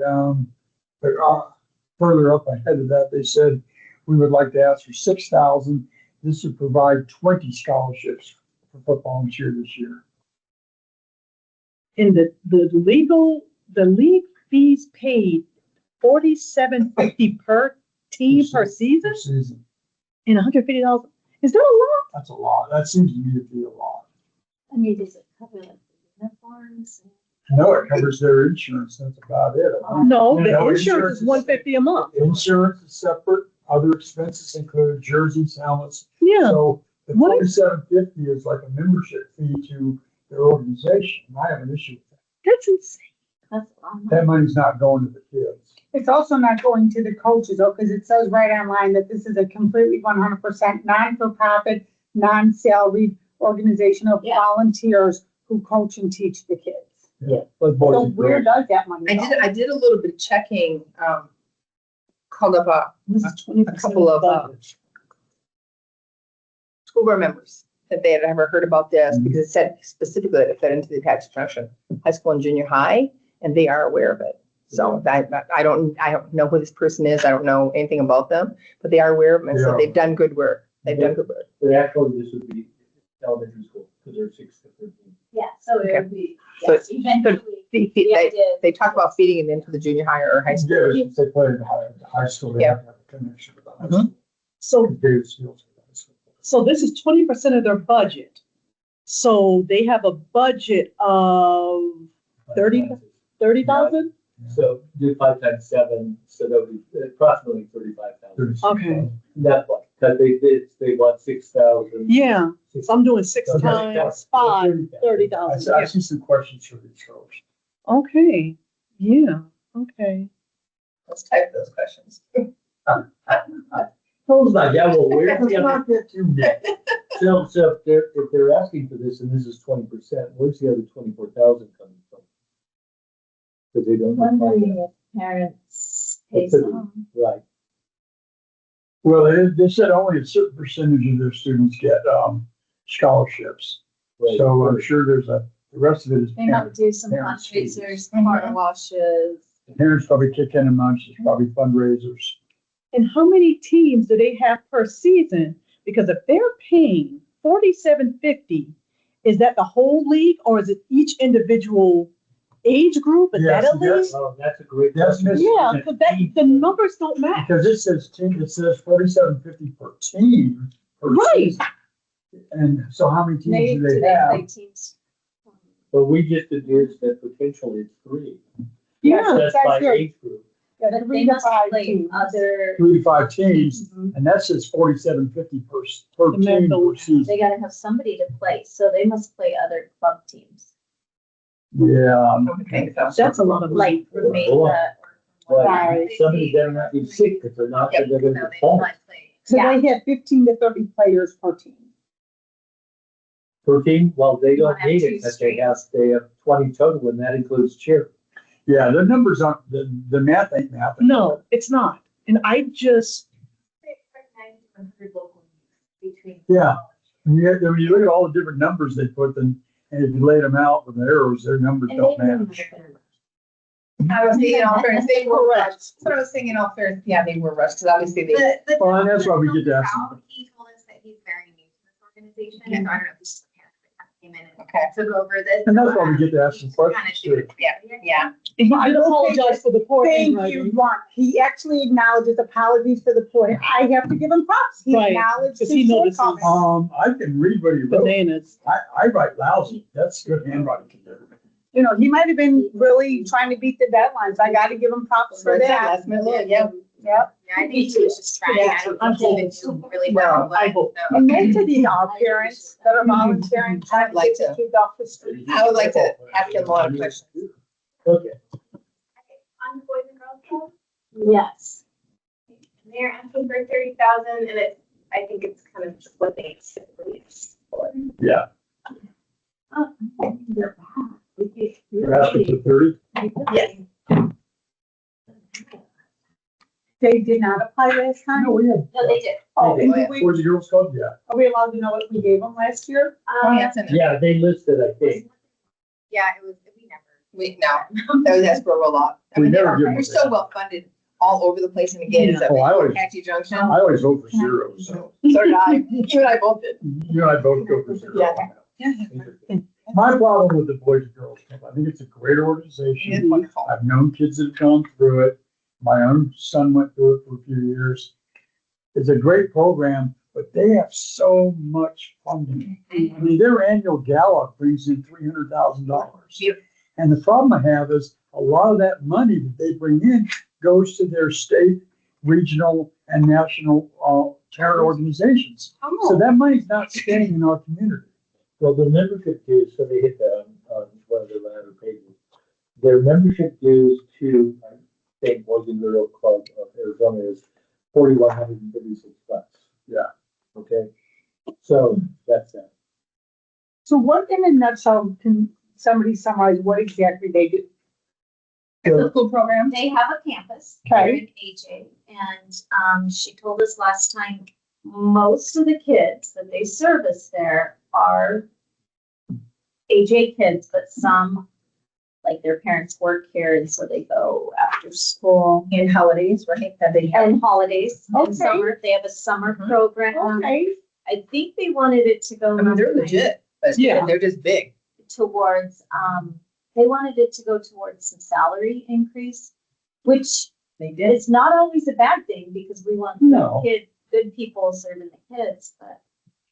further up ahead of that, they said, we would like to ask for 6,000. This would provide 20 scholarships for football and cheer this year. And the league fees paid $47.50 per team per season This season. and $150. Is that a lot? That's a lot. That seems to me to be a lot. I mean, does it cover like the uniforms? No, it covers their insurance. That's about it. No, the No, insurance is $150 a month. Insurance is separate. Other expenses include jerseys, helmets. Yeah, So the What is- $47.50 is like a membership fee to their organization. I have an issue with that. that's insane. That's a lot of money. That money's not going to the kids. It's also not going to the coaches though, because it says right online that this is a completely 100% non-for-profit, non-salaried organization of Yeah. volunteers who coach and teach the kids. Yeah. Like boys So and where girls. does that money go? I did a little bit of checking, called up This is 20% a couple of, budget. school board members that they had ever heard about this, because it said specifically that it fed into the Apache Junction High School and Junior High, and they are aware of it. So I don't know who this person is. I don't know anything about them, but they are aware of it, and so Yeah. they've done good work. They've done good work. But actually, this would be elementary school, because they're 6 to 13. Yeah, so it Okay. would be, So yes, eventually. the idea is- They talk about feeding it into the junior high or high school. Yeah, if they play in the high school, they have to have a connection with the high school. So, Davis Field's the high school. so this is 20% of their budget. So they have a budget of 30,000? So do 5 times 7, so that would be approximately 35,000. Okay. That's why, because they want 6,000. Yeah, so I'm doing 6 So that's- times that's 5, 30,000. 30,000. I see some questions for these folks. Okay, yeah, okay. Let's type those questions. Well, Oh my God, well, where, Let's not get too deep. so if they're asking for this and this is 20%, where's the other 24,000 coming from? Because they don't. Wondering if parents pay some. Right. Well, they said only a certain percentage of their students get, scholarships. Right. So I'm sure the rest of it is They might parents. do some parents' fees. fundraisers, car washes. Parents probably kick in a bunch, it's probably fundraisers. And how many teams do they have per season? Because if they're paying $47.50, is that the whole league or is it each individual age group? Is that Yes, a league? Oh, that's a great. That's question. Yeah, because the numbers don't match. Because it says $47.50 per team per Right. season. And so how many teams do they play have? teams? But we just deduced that potentially it's 3. Yeah, That's that's by good. age group. Yeah, But 3 they to must 5 play teams. other, 3 to 5 teams, Mhm. and that says $47.50 per The team mental- per season. they gotta have somebody to play, so they must play other club teams. Yeah. I would think so. That's a lot of money. Like for me, Right. Right. Somebody better not be sick if they're not, Yep. they're gonna perform. So Yeah. they have 15 to 30 players per team. Per team, well, they You don't wanna have need two it, but they have 20 total, and that includes cheer. Yeah, the numbers aren't, the math ain't math. No, it's not. And I just, Yeah, when you look at all the different numbers they put, and if you laid them out with arrows, their numbers don't match. I was thinking all fairness, they were rushed. So I was thinking all fairness, yeah, they were rushed, because obviously they. Well, and that's why we get to ask them. He told us that he's very new to this organization, so I don't know if he's just a parent that kind of came in and Okay. took over this. And that's why we get to ask some Kind of questions do too. it. Yeah. he did apologize for the poor Thank handwriting. you, Ron. He actually acknowledges apologies for the poor. I have to give him props. He Right, acknowledged 'cause his he notices. shortcomings. I can read what he wrote. Bananas. I write lousy. That's good handwriting. You know, he might have been really trying to beat the deadlines. I gotta give him props for that. Last minute, yeah. Yep. Yeah, I think he was just trying. I don't I'm think he was doing really well. I hope. so- And most of these are parents that are volunteering, trying to Like get the kids off the street. I would like to ask him a lot of questions. Okay, On the Boys and Girls Club, Yes. they're asking for 30,000, and I think it's kind of just what they typically ask for. Yeah, They're you're asking for 30? Yes. They did not apply last time. No, we have. No, they did. Oh, and yeah. do we, Where's the Girls Club? Yeah. are we allowed to know what we gave them last year? Oh, yeah, it's in there. yeah, they listed, I think. Yeah, it was, we never. No, that was asked for a roll off. I We mean, never give them we're so that. well funded all over the place, and again, it's at Oh, I always- Apache Junction. I always vote for 0, so So did I. You and I both did. you and I both go for 0. Yeah. My problem with the Boys and Girls Club, I think it's a great It is organization. wonderful. I've known kids that have gone through it. My own son went through it for a few years. It's a great program, but they have so much funding. I mean, their annual gala brings in $300,000. Yep. And the problem I have is a lot of that money that they bring in goes to their state, regional, and national charity organizations. So that money's not staying in our community. Well, the membership dues, so they hit that on one of the latter pages. Their membership dues to, I think, Boys and Girls Club of Arizona is $4,156. Yeah. Okay, so that's that. So what in a nutshell, can somebody summarize what exactly they do? It's a school program. They have a campus here in AJ, and she told us last time, most of the kids that they service there are AJ kids, but some, like their parents work here, and so they go after school. In holidays, right? That they have. And holidays, Okay. and summer, they have a summer program. Okay, I think they wanted it to go. I mean, they're legit, but Yeah. they're just big. Towards, they wanted it to go towards some salary increase, which They did. it's not always a bad thing because we want No. good people serving the kids, but.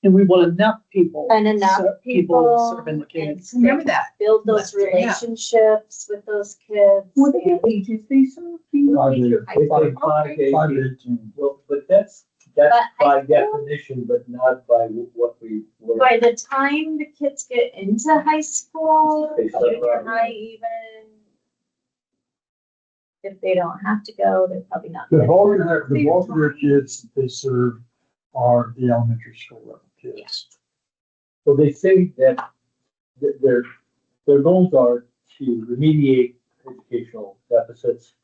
And we want enough people. And enough ser- people. serving the and kids. Remember that. build those Last year, yeah. relationships with those kids. what are and- the ages they serve? Do you know? Five to- They take 5 to 5 to 18. 18. Well, but that's But I by feel- definition, but not by what we. learn. By the time the kids get into high school, They start junior running. high even, if they don't have to go, they're probably not. The gonna bulk go. of their kids that they serve are the elementary school level kids. So they say that their goals are to remediate educational deficits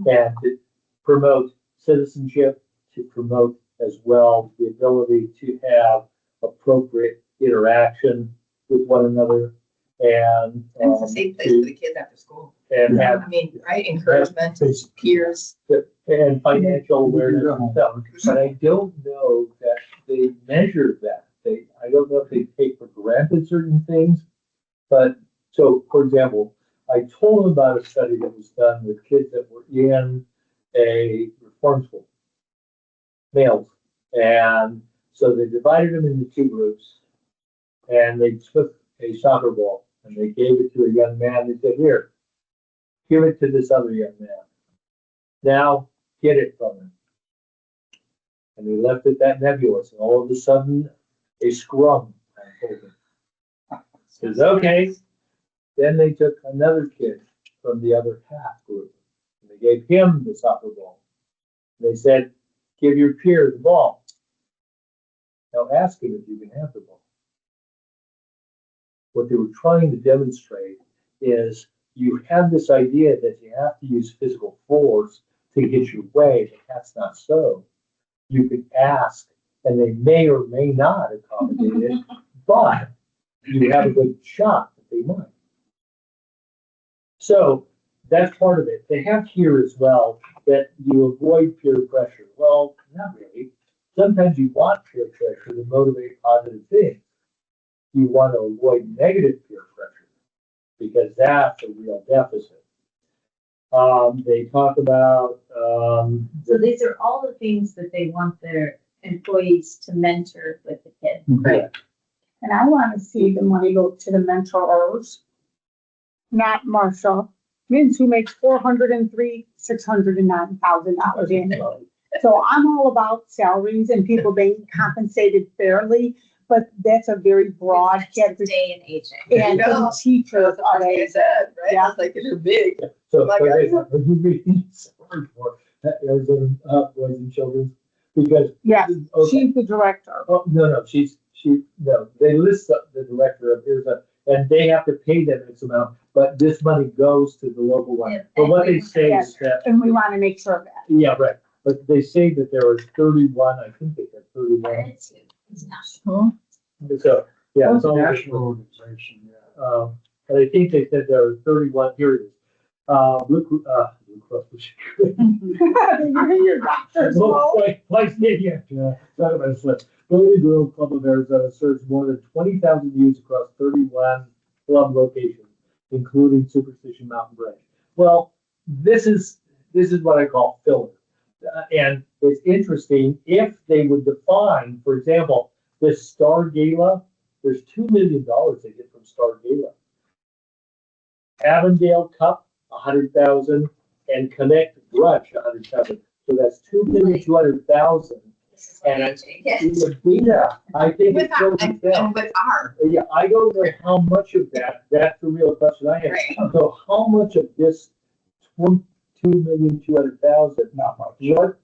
and to promote citizenship, to promote as well the ability to have appropriate interaction with one another and And it's a safe place for the kids after school. and have I mean, right, encouragement, Basic. peers. and financial awareness and stuff. But I don't know that they measure that. I don't know if they take for granted certain things. But, so, for example, I told them about a study that was done with kids that were in a reform school, males. And so they divided them into two groups, and they took a soccer ball, and they gave it to a young man. They said, here, give it to this other young man. Now, get it from him. And they left it that nebulous, and all of a sudden, a scrum unfolded. Says, okay. Then they took another kid from the other half group, and they gave him the soccer ball. They said, give your peer the ball. Now ask him if you can have the ball. What they were trying to demonstrate is you have this idea that you have to use physical force to get your way, but that's not so. You can ask, and they may or may not accommodate it, but you have a good shot that they might. So that's part of it. They have here as well that you avoid peer pressure. Well, not really. Sometimes you want peer pressure to motivate positive things. You want to avoid negative peer pressure because that's a real deficit. They talk about. So these are all the things that they want their employees to mentor with the kids. Right. And I want to see the money go to the mentors, not Marshall Mintz, who makes $609,000 annually. So I'm all about salaries and people being compensated fairly, but that's a very broad category. Day in AJ. And for the teachers, That's what I said, right? Yeah. It's like, they're big. So, Like but I they, would you be sorry for Arizona Boys and Children? Because. yes, Okay. she's the director. Oh, no, no, they list the director of Arizona, and they have to pay them X amount, but this money goes to the local one. Yeah, But what they and- say Yes. is that, And we want to make sure of that. yeah, right, but they say that there are 31, I think they said 31. It's national. So, yeah, It's it's a all. national organization, yeah. And I think they said there are 31, here it is. Blue Cross Blue Shield. Your doctor's Well, role. like, yeah, talk about a slip. Golden Grove Club of Arizona serves more than 20,000 youths across 31 club locations, including Superstition Mountain Branch. Well, this is what I call filler. And it's interesting if they would define, for example, this Star Gala, there's $2 million they get from Star Gala. Avondale Cup, 100,000, and Connect Brunch, 100,000. So that's 2,200,000. This is what And AJ gets. it would be, I think With it shows our, itself. and with our, Yeah, I don't know how much of that, that's the real question I have. Right. So how much of this 22,200,000, Not much. what,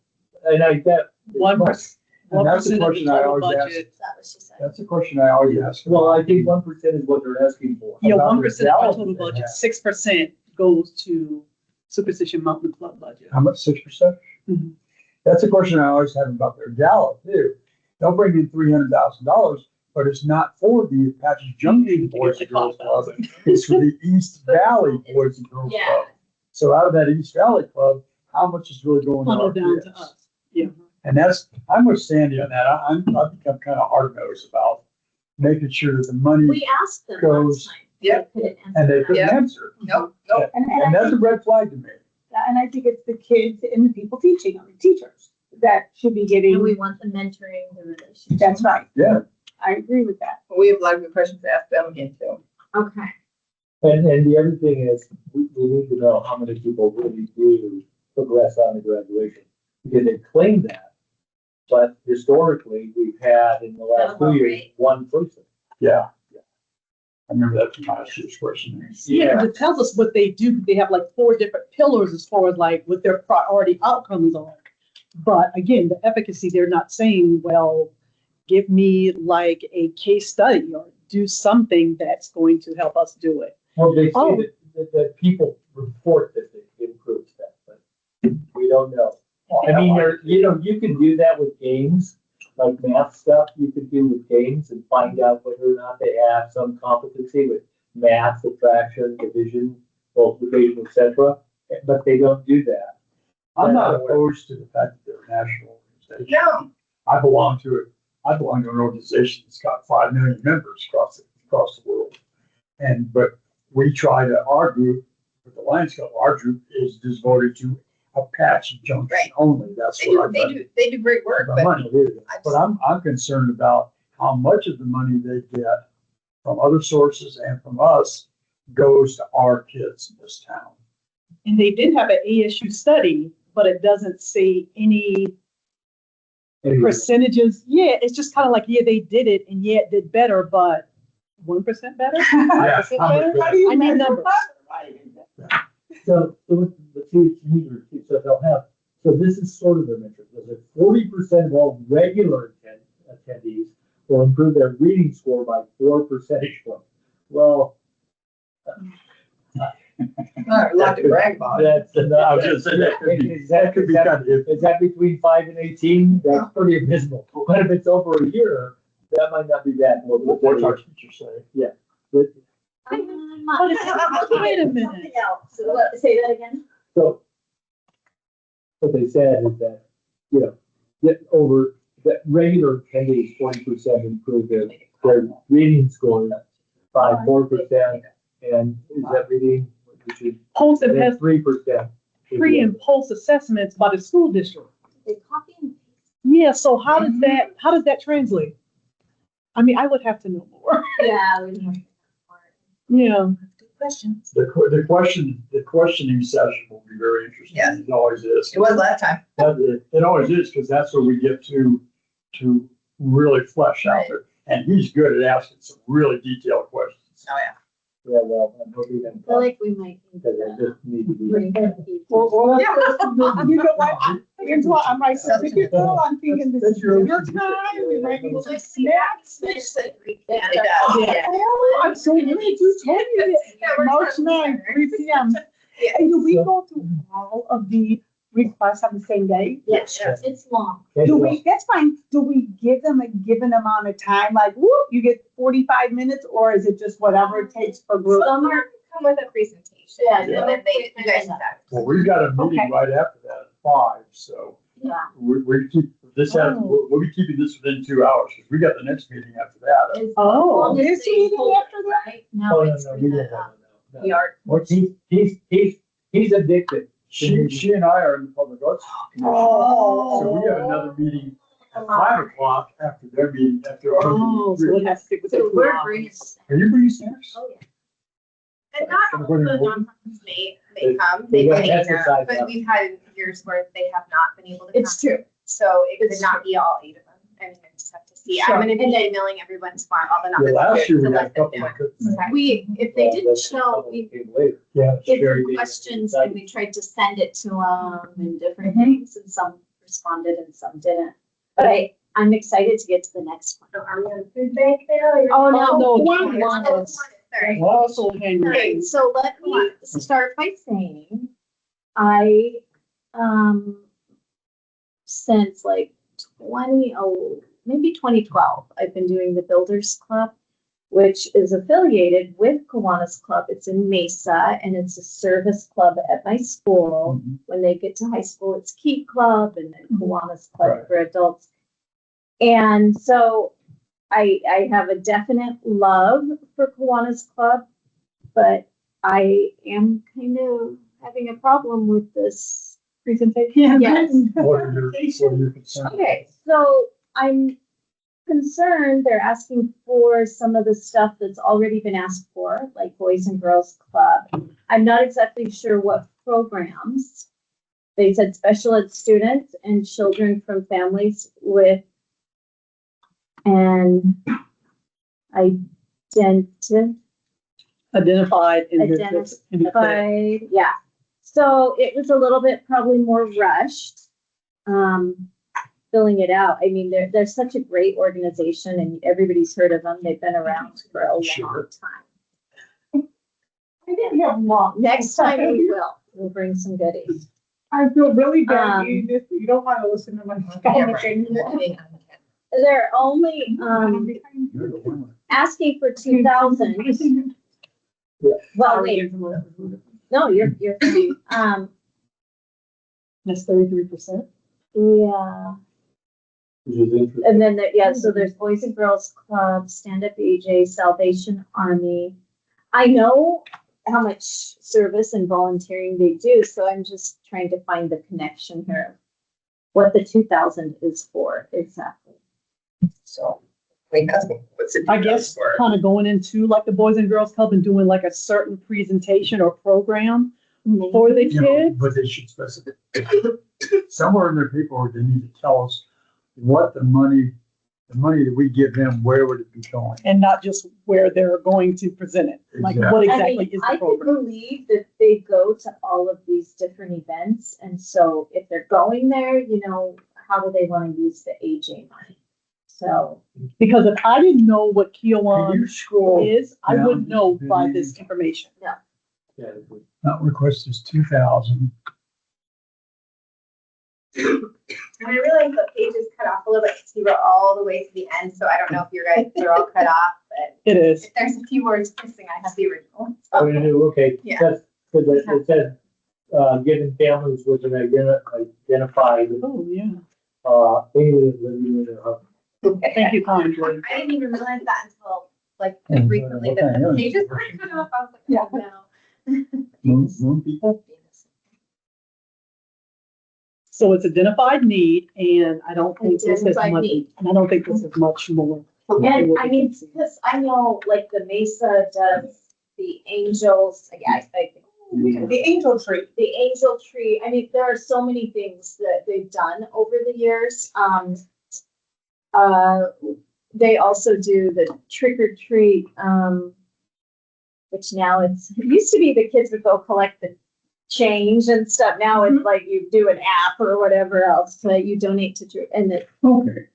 and I bet. 1%. And that's the 1% of the question I total always ask. budget. Is that what she said? That's a question I always ask. Well, I think 1% is what they're asking for. Yeah, About 1% the of our dollars total they budget, have. 6% goes to Superstition Mountain Club budget. How much, 6%? Mhm. That's a question I always have about their gala too. They'll bring in $300,000, but it's not for the Apache Junction Boys and Girls Club. It's for the East Valley Boys and Girls Yeah. Club. So out of that East Valley Club, how much is really going to Funnel our down kids? to us. Yeah. And I'm with Sandy on that. I've become kind of hard-nosed about making sure that the money, We asked them Goes- last time. Yep. They couldn't and they answer couldn't Yeah. answer. nope. And that's a red flag to me. And I think it's the kids and the people teaching, I mean, teachers that should be that. getting, And we want the mentoring, the relationship. that's right. Yeah. I agree with that. We have a lot of good questions to ask them again too. Okay. And the other thing is, we need to know how many people really do progress on to graduation. Because they claim that, but historically, we've had in the last At a low 2 years, rate. one person. Yeah. remember that from last year's question. Yeah, 'cause it tells us what they do. They have like 4 different pillars as far as like what their priority outcomes are. But again, the efficacy, they're not saying, well, give me like a case study or do something that's going to help us do it. Well, they say Oh. that people report that they improve stuff, but we don't know. I mean, you can do that with games, like math stuff, you could do with games and find out whether or not they have some competency with math, subtraction, division, multiplication, etc. But they don't do that. I'm not opposed to the fact that they're a national organization. No, I belong to an organization that's got 5 million members across the world. But we try to, our group, with the Lions Club, our group is devoted to Apache Junction Right. only. That's they what they do great work, the but money is. I But I'm concerned about how much of the money they get from other sources and from us goes to our kids in this town. And they did have an ASU study, but it doesn't say any percentages. Yeah, it's just kind of like, yeah, they did it and yeah, it did better, but 1% better? 5% better? How do you I need measure numbers. that? So let's see, it's neither, so they'll have, so this is sort of the metric, was it 40% of all regular attendees will improve their reading score by 4 percentage points. Well, not a lot to brag about. that's, I was gonna say, that could be kind of iffy. is that between 5 and 18? That's pretty abysmal. But if it's over a year, that might not be bad. What's our teacher say? But- Wait a minute. Say that again? So what they said is that, that regular attendees, 40% improve their reading scores by 4%. And is that reading, which is Pulse and has 3%. pre and post assessments by the school district. They copy and Yeah, so how does that translate? I mean, I would have to know more. yeah, we have. Yeah. Good question. The questioning session will be very interesting. Yes. It always is. It was last time. It always is, because that's where we get to really flesh out Right. there. And he's good at asking some really detailed questions. Oh, yeah. Yeah, well, I'm hoping I that. feel like we might. need Because I to just need to be. bring people. Well, Yeah. you know what? Here's what, I'm like, so if you go, I'm thinking this is That's dinner time, we might need some snacks. Yeah, it does. Yeah. Oh, I'm so glad you told me that. Yeah, we're March trying 9th, 3 p.m. Yeah. And do we go through all of the requests on the same day? Yes, it's long. Do we, that's fine, do we give them a given amount of time, like, whoop, you get 45 minutes, or is it just whatever it takes for group? Some are, Come with a presentation, Yeah. and then you guys decide. Well, we've got a meeting Okay. right after that at 5, so yeah. we'll be keeping this within 2 hours, because we got the next meeting after that. It's Oh, the longest this they meeting hold it, after that? right? Now Oh, it's no, for we the, don't have it now. No. art. Well, he's addicted. She and I are in the public arts. Oh. So we have another meeting at 5 o'clock after their meeting, after our Oh, so meeting. it has to stick with So the we're 2 bringing. hours. Are you bringing snacks? Oh, yeah. And not all of the nonprofits may come, They they got may, exercise but out. we've had years where they have not been able to come. It's true. So it It's could not be all 8 of them. I mean, I just have to see. Sure. I'm gonna be And then- emailing everyone tomorrow, all the Yeah, last year we to had a let them couple know. of couldn't make it. We, if they didn't show, we Yeah. gave Very them good. questions and we tried to send it to them and different Mhm. things, and some responded and some didn't. But I'm excited to get to the next one. So are we on food bank there? or- Oh, no, no, one Oh, is. sorry. Also, Henry. Okay, so let me start by saying, I, since like maybe 2012, I've been doing the Builders Club, which is affiliated with Kiwanis Club. It's in Mesa, and it's a service club at my school. Mhm. When they get to high school, it's Key Club and then Kiwanis Club Right. for adults. And so I have a definite love for Kiwanis Club, but I am kind of having a problem with this presentation. Yes. What are your concerns? Okay, so I'm concerned they're asking for some of the stuff that's already been asked for, like Boys and Girls Club. I'm not exactly sure what programs. They said special ed students and children from families with an identity Identified individuals. Identified, yeah. So it was a little bit probably more rushed, filling it out. I mean, they're such a great organization and everybody's heard of them. They've been around for a long time. I didn't have long. Next time we will. We'll bring some goodies. I feel really bad. You don't want to listen to my. They're only, You're the winner. asking for 2,000. Well, wait, no, you're, That's 33%. yeah. Which is interesting. And then, so there's Boys and Girls Club, Stand Up AJ, Salvation Army. I know how much service and volunteering they do, so I'm just trying to find the connection here. What the 2,000 is for exactly. So, I mean, what's it? I guess kind of going into like the Boys and Girls Club and doing like a certain presentation or program for the You know, kids. but they should specify, somewhere in their paperwork, they need to tell us what the money that we give them, where would it be going? And not just where they're going to present it. Like what exactly is the I can program? believe that they go to all of these different events, and so if they're going there, how do they want to use the AJ money? So, Because if I didn't know what Can you Kiwanis scroll is, I down wouldn't know to by the- this information. Yeah, Not request is 2,000. And I realize the page is cut off a little bit because you wrote all the way to the end, so I don't know if your guys are all cut off, but It is. if there's a few words missing, I have the original. I mean, okay, Yeah. that's, because it says, given families with an identified, Oh, yeah. alien living in their home. Thank you kindly. I didn't even realize that until like And, recently what that the the hell? pages were cut off. I was like, Yeah. oh no. Moon people? So it's identified need, and I don't think this is Identified much, need. and I don't think this is much more. and I mean, because I know like the Mesa does the Angels, I think. The angel tree. The Angel Tree, I mean, there are so many things that they've done over the years. They also do the trick or treat, which now it used to be the kids would go collect the change and stuff. Now it's like you do an app or whatever else that you donate to, and Okay.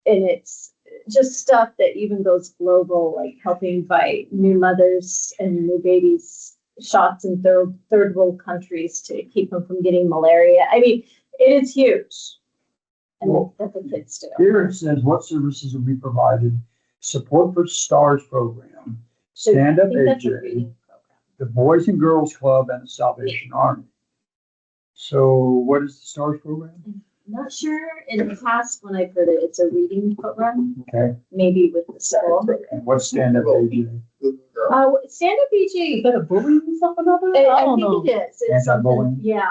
and it's just stuff that even goes global, like helping by new mothers and new babies shots in third world countries to keep them from getting malaria. I mean, it is huge. And Well, that's what kids do. Here it says what services will be provided, support for STARS program, So Stand I Up think that's a AJ, reading program. the Boys and Girls Club, and the Salvation Army. So what is the STARS program? Not sure. In the past, when I've heard it, it's a reading program, Okay. maybe with the school. And what's Stand Up AJ? Stand Up Is AJ, that a bullying and stuff another? I don't know. think it is. It's Anti-bullying? something, yeah,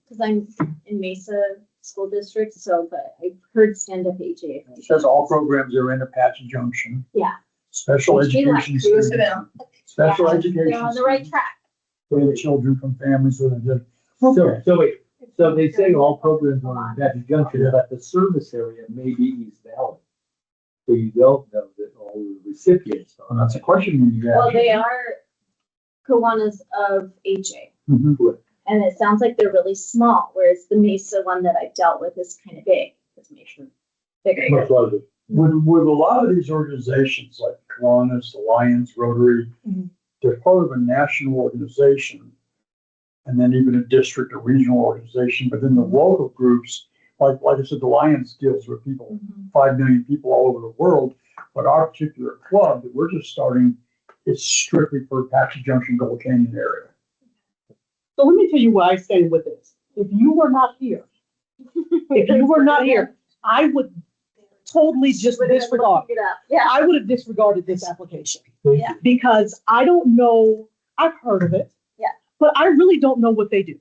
because I'm in Mesa School District, so, but I've heard Stand Up AJ. It says all programs are in Apache Junction. Yeah. Special Which we like. education Cruise students. it out. Special Yeah, education. They're on the right students, track. for children from families with a. So wait, so they say all programs are in Apache Junction, but the service area may be East Valley. So you don't know that all the recipients Well, are. that's a question you got. Well, they are Kiwanis of AJ, Mhm. and it sounds like they're really small, whereas the Mesa one that I've dealt with is kind of big. It's Mesa bigger. Much larger. With a lot of these organizations like Kiwanis, Alliance, Rotary, Mhm. they're part of a national organization. And then even a district or regional organization, but then the local groups, like I said, the Alliance deals with people, 5 million people all over the world. But our particular club that we're just starting, is strictly for Apache Junction, Gold Canyon area. So let me tell you why I stand with this. If you were not here, I would totally just disregard. Yeah. I would have disregarded this application. Yeah. Because I don't know, I've heard of it. Yeah. But I really don't know what they do.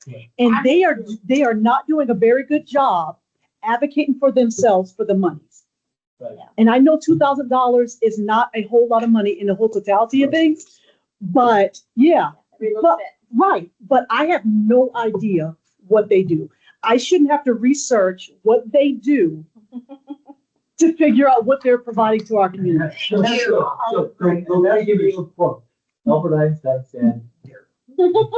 Right. And they are not doing a very good job advocating for themselves for the monies. Right. And I know $2,000 is not a whole lot of money in the whole totality of things, but yeah, Every little bit. right. But I have no idea what they do. I shouldn't have to research what they do to figure out what they're providing to our community. So let me give you a quote. Albert Einstein said,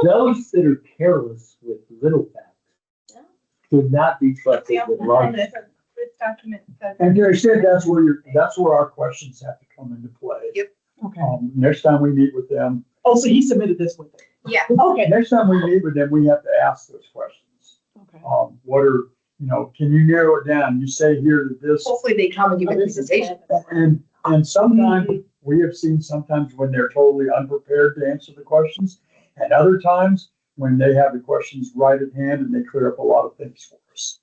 those that are careless with little facts should not be trusted with large. This document says. And Gary said that's where our questions have to come into play. Yep. Okay. Next time we meet with them, Oh, so he submitted this with it. Yeah. Okay. next time we meet with them, we have to ask those questions. Okay. What are, can you narrow it down? You say here that this, Hopefully they come and give a presentation. and sometimes we have seen sometimes when they're totally unprepared to answer the questions, and other times when they have the questions right at hand and they clear up a lot of things for us.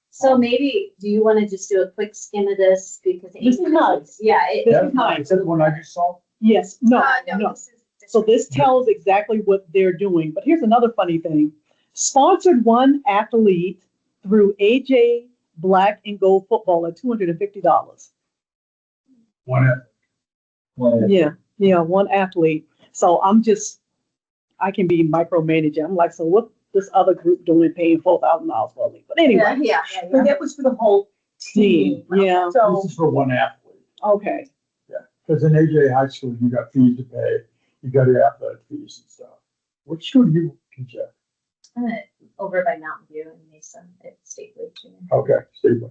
So maybe, do you want to just do a quick skim of this? Because. This is nice. Yeah. That's nice. Is that the one I just saw? Yes, no. This is. So this tells exactly what they're doing. But here's another funny thing. Sponsored one athlete through AJ Black and Gold Football at $250. One. Yeah, one athlete. So I can be micromanaging. I'm like, so what this other group doing paying $4,000 for a league? But anyway, Yeah. But that was for the whole team, yeah, So, This is for one athlete. okay. Because in AJ High School, you got fees to pay, you got your athletic fees and stuff. Which school do you project? Over by Mountain View in Mesa at State Lake Junior. Okay, Steve.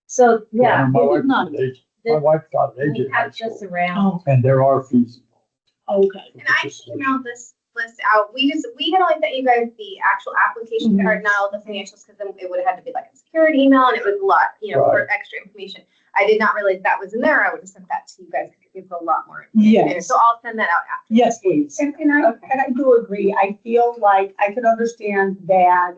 So, yeah. My wife not- taught at AJ my wife taught at We AJ High have this School, around. and there are fees involved. Okay. And I emailed this list out. We had only sent you guys the actual application card, not all the financials, because then it would have had to be like a security email, and it was a lot, for extra information. I did not realize that was in there. I would have sent that to you guys because it's a lot more. Yes. So I'll send that out after. Yes, please. and I do agree. I feel like I could understand Dad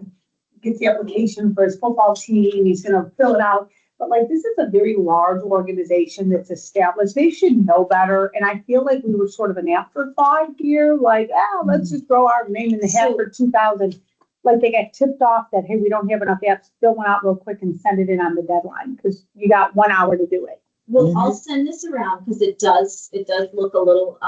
gets the application for his football team. He's gonna fill it out. But like, this is a very large organization that's established. They should know better. And I feel like we were sort of an afterthought here, like, let's just throw our name in the hat for 2,000. Like they got tipped off that, hey, we don't have enough apps. Fill one out real quick and send it in on the deadline because you got 1 hour to do it. Well, I'll send this around because it does look a little,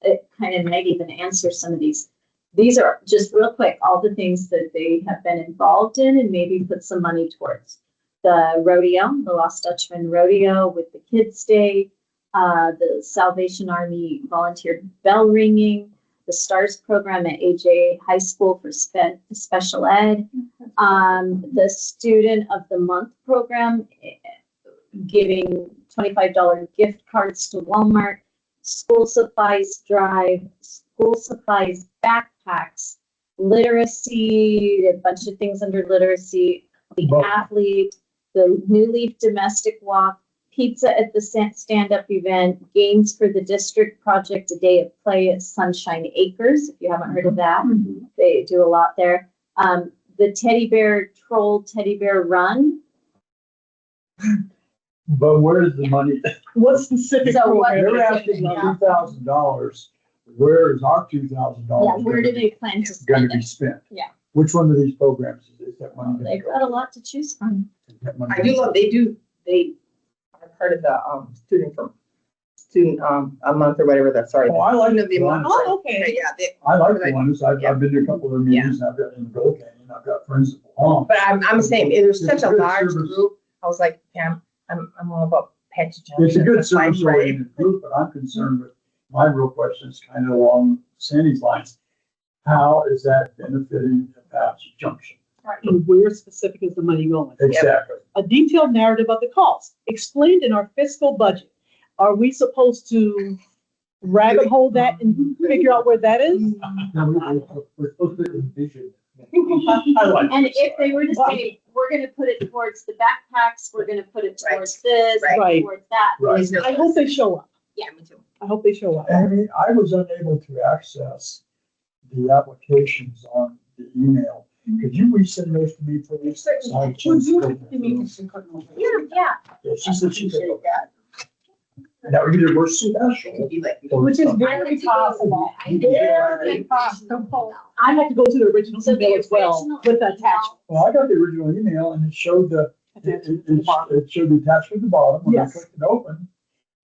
it kind of might even answer some of these. These are just real quick, all the things that they have been involved in and maybe put some money towards. The rodeo, the Lost Dutchman Rodeo with the Kids Day, the Salvation Army volunteer bell ringing, the STARS program at AJ High School for special ed, the Student of the Month program, giving $25 gift cards to Walmart, school supplies drive, school supplies backpacks, literacy, a bunch of things under literacy, the athlete, the New Leaf domestic walk, pizza at the stand-up event, games for the district project, a day of play at Sunshine Acres, if you haven't heard of that. They do a lot there. The teddy bear run. But where's the money? What specific So what- program? They're asking $2,000. Where is our $2,000? Yeah, where do they plan to Going spend to be it? spent? Yeah. Which one of these programs is that money? gonna They've go got a to? lot to choose from. Is that money I do gonna love, they are part of the, student, a month or whatever that's, sorry. Oh, I like Student of the the month. one. Oh, okay. Yeah, I like the ones, I've been to a couple of their meetings, I've got in Gold Canyon, I've got friends that belong. but I'm saying, there's It's such a a good large service. group. I was like, yeah, I'm all about Apache Junction. It's a good That's my service brand. oriented group, but I'm concerned with, my real question is kind of along Sandy's lines. How is that benefiting Apache Junction? And where specific is the money going? Exactly. A detailed narrative of the cost explained in our fiscal budget. Are we supposed to rabbit hole that and figure out where that is? Now, we're supposed to envision. I like And this. if they were to say, we're gonna put it towards the backpacks, we're gonna put it towards this, Right. towards that. Right. I hope they show up. Yeah, me too. I hope they show up. Amy, I was unable to access the applications on the email. Could you resend those to me, please? So I can Would you go have to through make them. a secret note? Yeah. Yeah, she said she could. Now, either we're special. Be like, Which is I very like to go- possible. I think Very it's possible. I had to go to the original So the email as well original with the email- attachment. Well, I got the original email and it showed it showed the attachment at the bottom. When I Yes. clicked it open,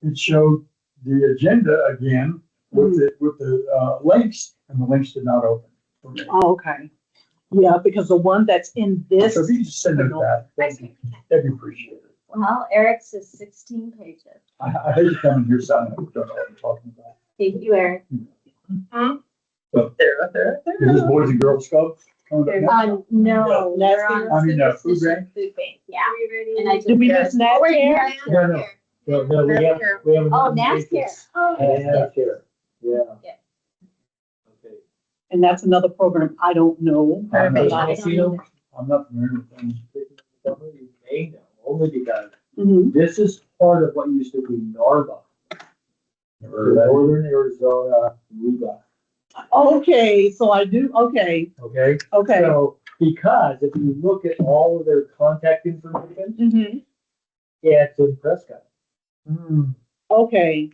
it showed the agenda again with the links, and the links did not open for me. Oh, okay. Yeah, because the one that's in this. So if you just send it back, that'd be appreciated. Well, Eric's is 16 pages. I hate to come in here sounding like I don't know what I'm talking about. Thank you, Eric. There. Is this Boys and Girls Club coming up next? No, they're on. I mean, food bank? Food bank, yeah. And I just. Did we Yes. miss Nat here? No, we have. Oh, NASCAR. Oh, NASCAR, yeah. Yeah. Okay. And that's another program I don't know. I'm not- I don't either. I'm not familiar with them. You may know, only because Mhm. this is part of what used to be NARBA, Never heard of Northern Arizona RUBA, Okay, so I do, okay, okay? okay. So, because if you look at all of their contact information, Mhm. it's in Prescott. Okay,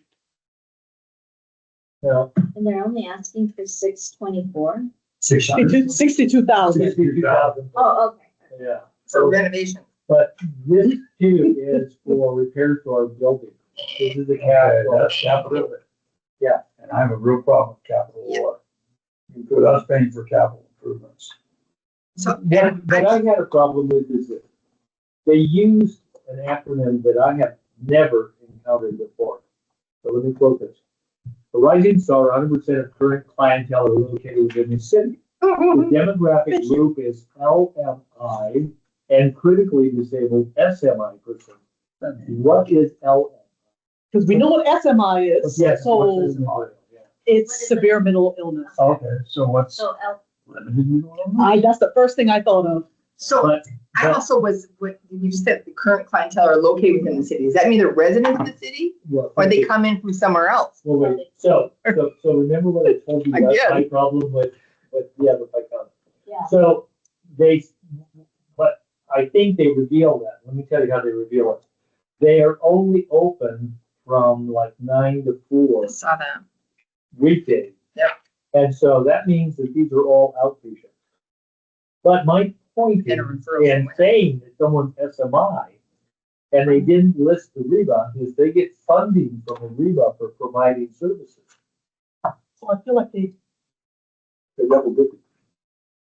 Now, And they're only asking for 624. 600. 62,000. 62,000. Oh, okay. Yeah. For renovation. But this too is for repairs to our building. This is the Okay, capital. that's capital. Yeah. And I have a real problem with capital war. With us paying for capital improvements. So, What I had a problem with is that they used an acronym that I have never encountered before. So let me quote this. The rising star, 100% of current clientele are located within the city. The demographic group is LMI and critically disabled SMI persons. What is LMI? Because we know what SMI is, Yes. so what is SMI? Yeah. it's severe mental illness. Okay, so what's So L. limited mental illness? That's the first thing I thought of. so But, I also was, what you just said, the current clientele are located within the city. Does that mean they're residents of the city well, or they come in from somewhere else? Well, wait, so remember what I told you I about get my problem with the other account? Yeah. So but I think they reveal that. Let me tell you how they reveal it. They are only open from like 9 to 4 I saw that. weekdays. Yep. And so that means that these are all outpatients. But my point And a is, referral in somewhere. saying that someone's SMI, and they didn't list the REBA, is they get funding from the REBA for providing services. So I feel like They double dipping.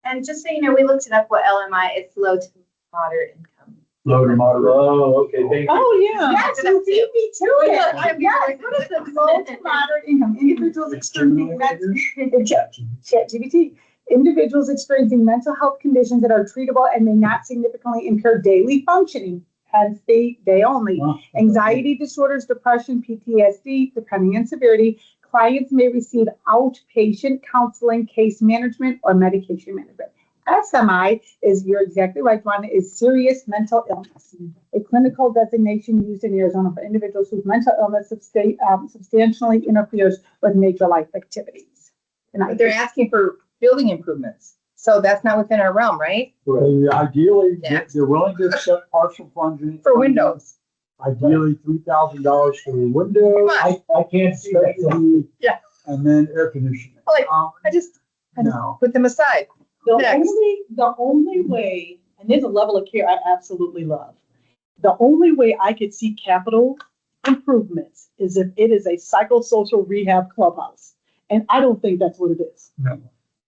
And just so you know, we looked it up what LMI is, low to moderate income. Low to moderate. Oh, okay, thank you. oh, yeah. Yes, you beat me to it. Yeah. Yes, what is the low to moderate income? Individuals experiencing ChatGPT. Individuals experiencing mental health conditions that are treatable and may not significantly impair daily functioning. Hence, they only. Anxiety disorders, depression, PTSD, depending on severity. Clients may receive outpatient counseling, case management, or medication management. SMI is, you're exactly right, Juan, is serious mental illness, a clinical designation used in Arizona for individuals whose mental illness substantially interferes with major life activities. And I But they're asking for building improvements. So that's not within our realm, right? They ideally, Yeah. they're willing to accept partial funding. For windows. Ideally, $3,000 for a window. I can't see that. Yeah. And then air conditioning. Like, I just No. put them aside. Next. The only way, and there's a level of care I absolutely love. The only way I could see capital improvements is if it is a psychosocial rehab clubhouse. And I don't think that's what it is. No.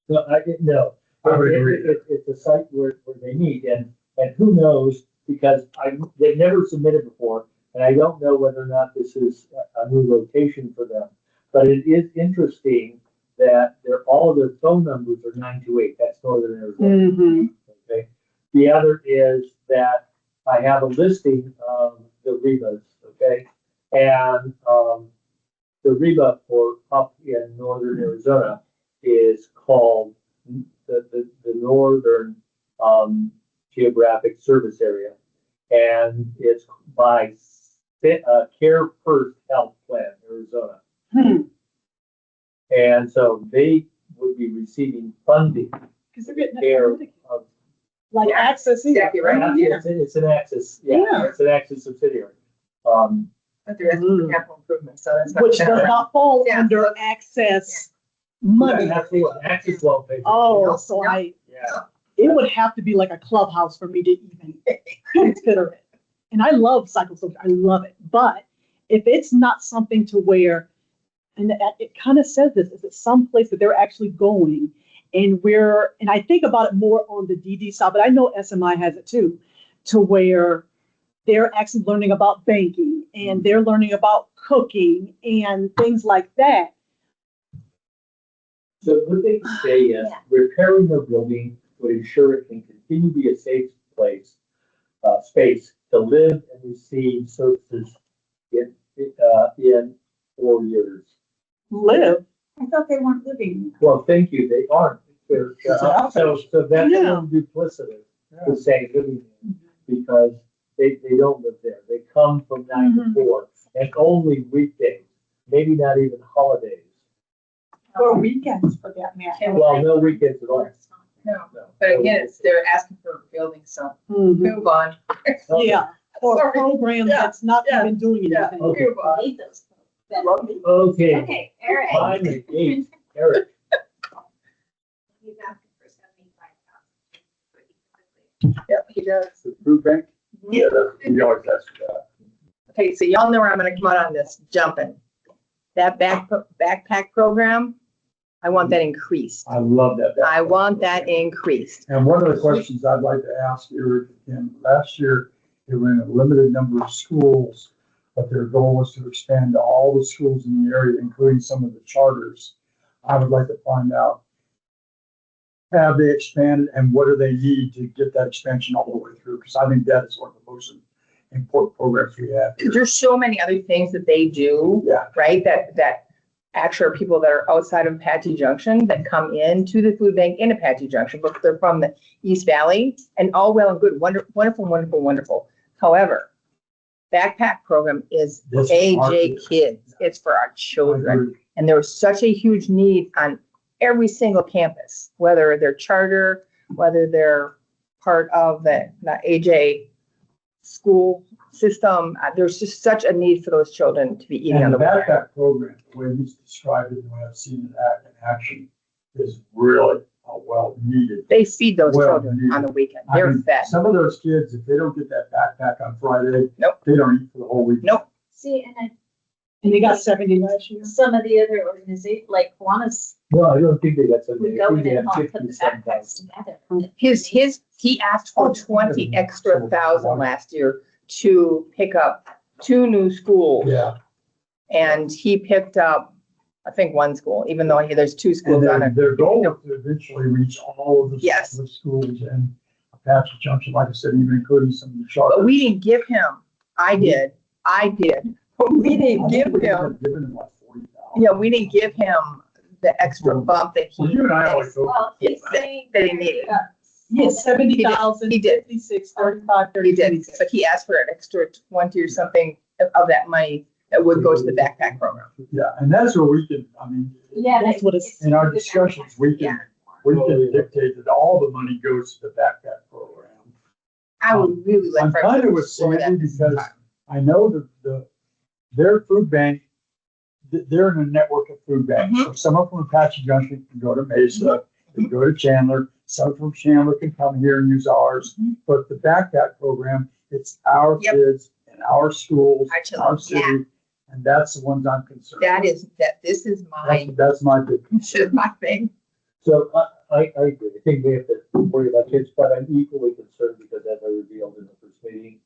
No, no. I would agree. It's a site where they meet, and who knows, because they've never submitted before, and I don't know whether or not this is a new location for them. But it is interesting that all of their phone numbers are 928, that's Northern Arizona. Mm-hmm. Okay. The other is that I have a listing of the REBAs, okay? And the REBA for up in Northern Arizona is called the Northern Geographic Service Area. And it's by Care First Health Plan, Arizona. And so they would be receiving funding Because they're getting care it of. like Yeah, access here. exactly right. Yeah. It's an access, yeah, Yeah. it's an access subsidiary. But they're asking for capital improvements, so that's not. Which does not fall Yeah. under access money. That's the access loan payment. Oh, so Yeah. it would have to be like a clubhouse for me to even consider it. And I love psychosocial, I love it. But if it's not something to where, and it kind of says this, is it someplace that they're actually going and I think about it more on the DD side, but I know SMI has it too, to where they're actually learning about banking and they're learning about cooking and things like that. So what they say is repairing their building would ensure it can continue to be a safe space to live and receive services in 4 years. Live. I thought they weren't living. Well, thank you, they aren't. So that's Yeah. duplicitous to say living in, because they don't live there. They come from 9 to 4 and only weekdays, maybe not even holidays. Or weekends for that matter. Well, no weekends at all. No, but again, they're asking for a building, so Mhm. move on. Yeah, or a Sorry. program Yeah. that's not Yeah. even doing Yeah. anything. Okay. Move on. Need those. Okay, Okay, Eric. mine is 8, Eric. He's asking for 75,000. Yeah, he does. The food bank? Yeah. We always ask for that. Okay, so y'all know where I'm gonna come out on this, jumping. That backpack program, I want that increased. I love that. I want that increased. And one of the questions I'd like to ask Eric, again, last year, they were in a limited number of schools, but their goal was to expand to all the schools in the area, including some of the charters. I would like to find out, have they expanded and what do they need to get that expansion all the way through? Because I think that is one of the most important programs we have. Because there's so many other things that they do, Yeah. right? That actually are people that are outside of Apache Junction that come into the food bank in Apache Junction, but they're from the East Valley, and all well and good, wonderful. However, backpack program is This is our AJ kids. kids. It's for our I children. agree. And there was such a huge need on every single campus, whether they're charter, whether they're part of the AJ school system. There's just such a need for those children to be eating on And the the weekend. backpack program, the way he's described it, and the way I've seen it in action, is really well needed. They feed those Well, children on the weekend. I They're mean, fed. some of those kids, if they don't get that backpack on Friday, Nope. they don't eat for the whole week. Nope. See, And they got 70 last year. some of the other organizations, like Kiwanis, No, I don't think they got some. would go in and help put the backpacks together. He asked for 20 extra thousand last year to pick up 2 new schools. Yeah, And he picked up, I think, 1 school, even though there's 2 and schools on it. their goal is to eventually reach all of the Yes. the schools in Apache Junction, like I said, even including some of the charters. But we didn't give him, I did, but we didn't give him, Given him like 40,000. yeah, we didn't give him the extra bump that Well, he, you and I always go. Well, he's saying. that he needed. Yes, 70,000, He did. 56, 35, He 30. did, but he asked for an extra 20 or something of that money that would go to the backpack program. Yeah, and that's where we can, I mean, Yeah. That's what it's- in our discussions, we can dictate that all the money goes to the backpack program. I would really like. I'm for kind of everyone to with explore Sandy that this because time. I know their food bank, they're in a network of food banks. So someone from Apache Junction can go to Mesa, can go to Chandler, someone from Chandler can come here and use ours. But the backpack program, it's our Yep. kids and our schools, Our children, our city, and that's the ones I'm concerned. This is my, That's my big. this is my thing. So I agree. I think we have to worry about kids, but I'm equally concerned because as I revealed in the first meeting,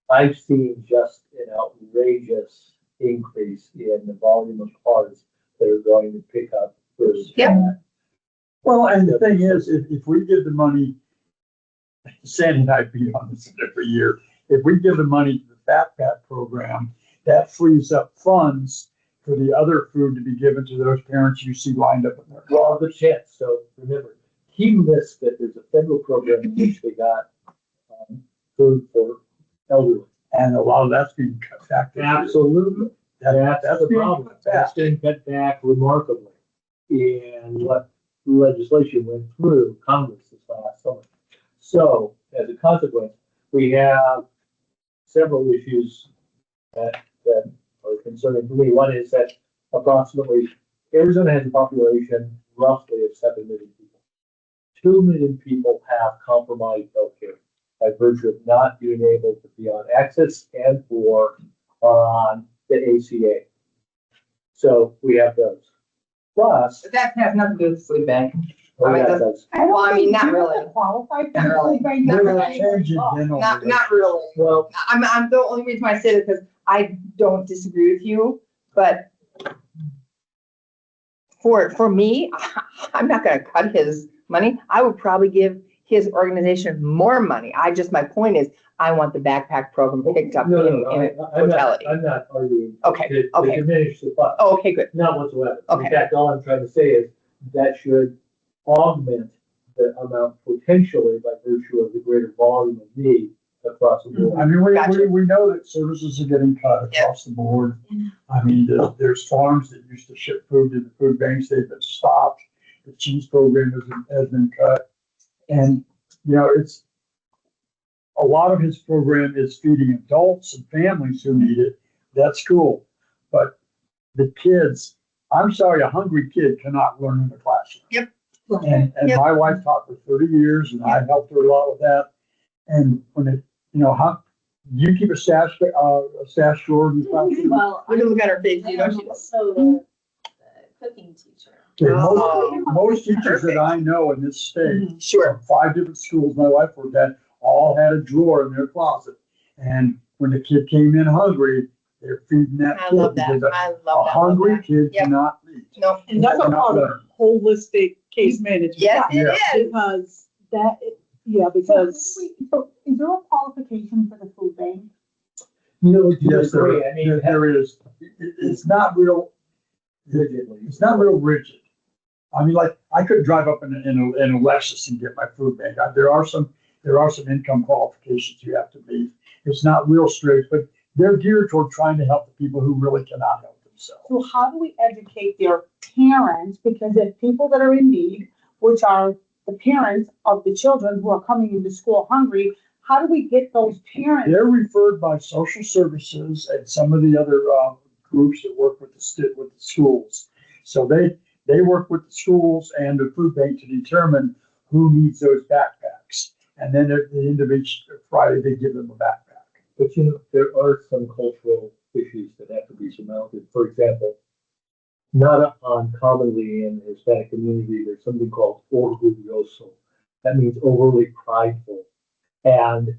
I've seen just an outrageous increase in the volume of cars that are going to pick up food. Yep. Well, and the thing is, if we give the money, Sandy and I beat on this every year, if we give the money to the backpack program, that frees up funds for the other food to be given to those parents you see lined up in their car. Well, the chance. So remember, he lists that there's a federal program in which they got food for elderly. And a lot of that's being cut back. this year. Absolutely. That's That's the being problem. cut back. That's been cut back remarkably. And what legislation went through Congress this last summer. So as a consequence, we have several issues that are concerning for me. One is that approximately Arizona has a population roughly of 7 million people. 2 million people have compromised healthcare by virtue of not being able to be on access and or on the ACA. So we have those. Plus, But that has nothing to do with food bank. Oh, yeah, I it does. Well, I mean, not really. Qualified for Not the really. food bank. They're Not gonna really. change it again over Not, there. not really. Well, I'm the only reason why I say that because I don't disagree with you, but for me, I'm not gonna cut his money. I would probably give his organization more money. My point is, I want the backpack program picked up no, in no, I'm not, totality. I'm not arguing. Okay, To okay. diminish the fund, Oh, okay, good. not whatsoever. Okay. In fact, all I'm trying to say is that should augment the amount potentially by virtue of the greater volume of need across the board. I mean, Gotcha. we know that services are getting cut across the board. I mean, there's farms that used to ship food to the food banks, they've been stopped. The cheese program has been cut. And, you know, a lot of his program is feeding adults and families who need it. That's cool. But the kids, I'm sorry, a hungry kid cannot learn in the classroom. Yep. And Yep. my wife taught for 30 years and I helped her a lot with that. And when it, you know, how, you keep a stash drawer in the classroom? Well, We can look at her face, you know, I'm she does. also the cooking teacher. Okay, Oh, most teachers perfect. that I know in this state, Sure. 5 different schools my wife worked at, all had a drawer in their closet. And when the kid came in hungry, they're feeding that I kid. love that. because I A love that. hungry Love that. kid Yep. cannot eat. No. And that's a Cannot part of learn. holistic case management. Yes, it Yeah. is. Because that, yeah, So because. is there a qualification for the food bank? You know, to Yes, a degree, I mean, there is. It's not real, rigidly. it's not real rigid. I mean, like, I could drive up in a Lexus and get my food bank. There are some income qualifications you have to meet. It's not real strict, but they're geared toward trying to help the people who really cannot help themselves. So how do we educate their parents? Because if people that are in need, which are the parents of the children who are coming into school hungry, how do we get those parents? They're referred by social services and some of the other groups that work with the schools. So they work with the schools and the food bank to determine who needs those backpacks. And then at the end of each Friday, they give them a backpack. But you know, there are some cultural issues that have to be surmounted. For example, not uncommonly in the Hispanic community, there's something called orgulloso. That means overly prideful. And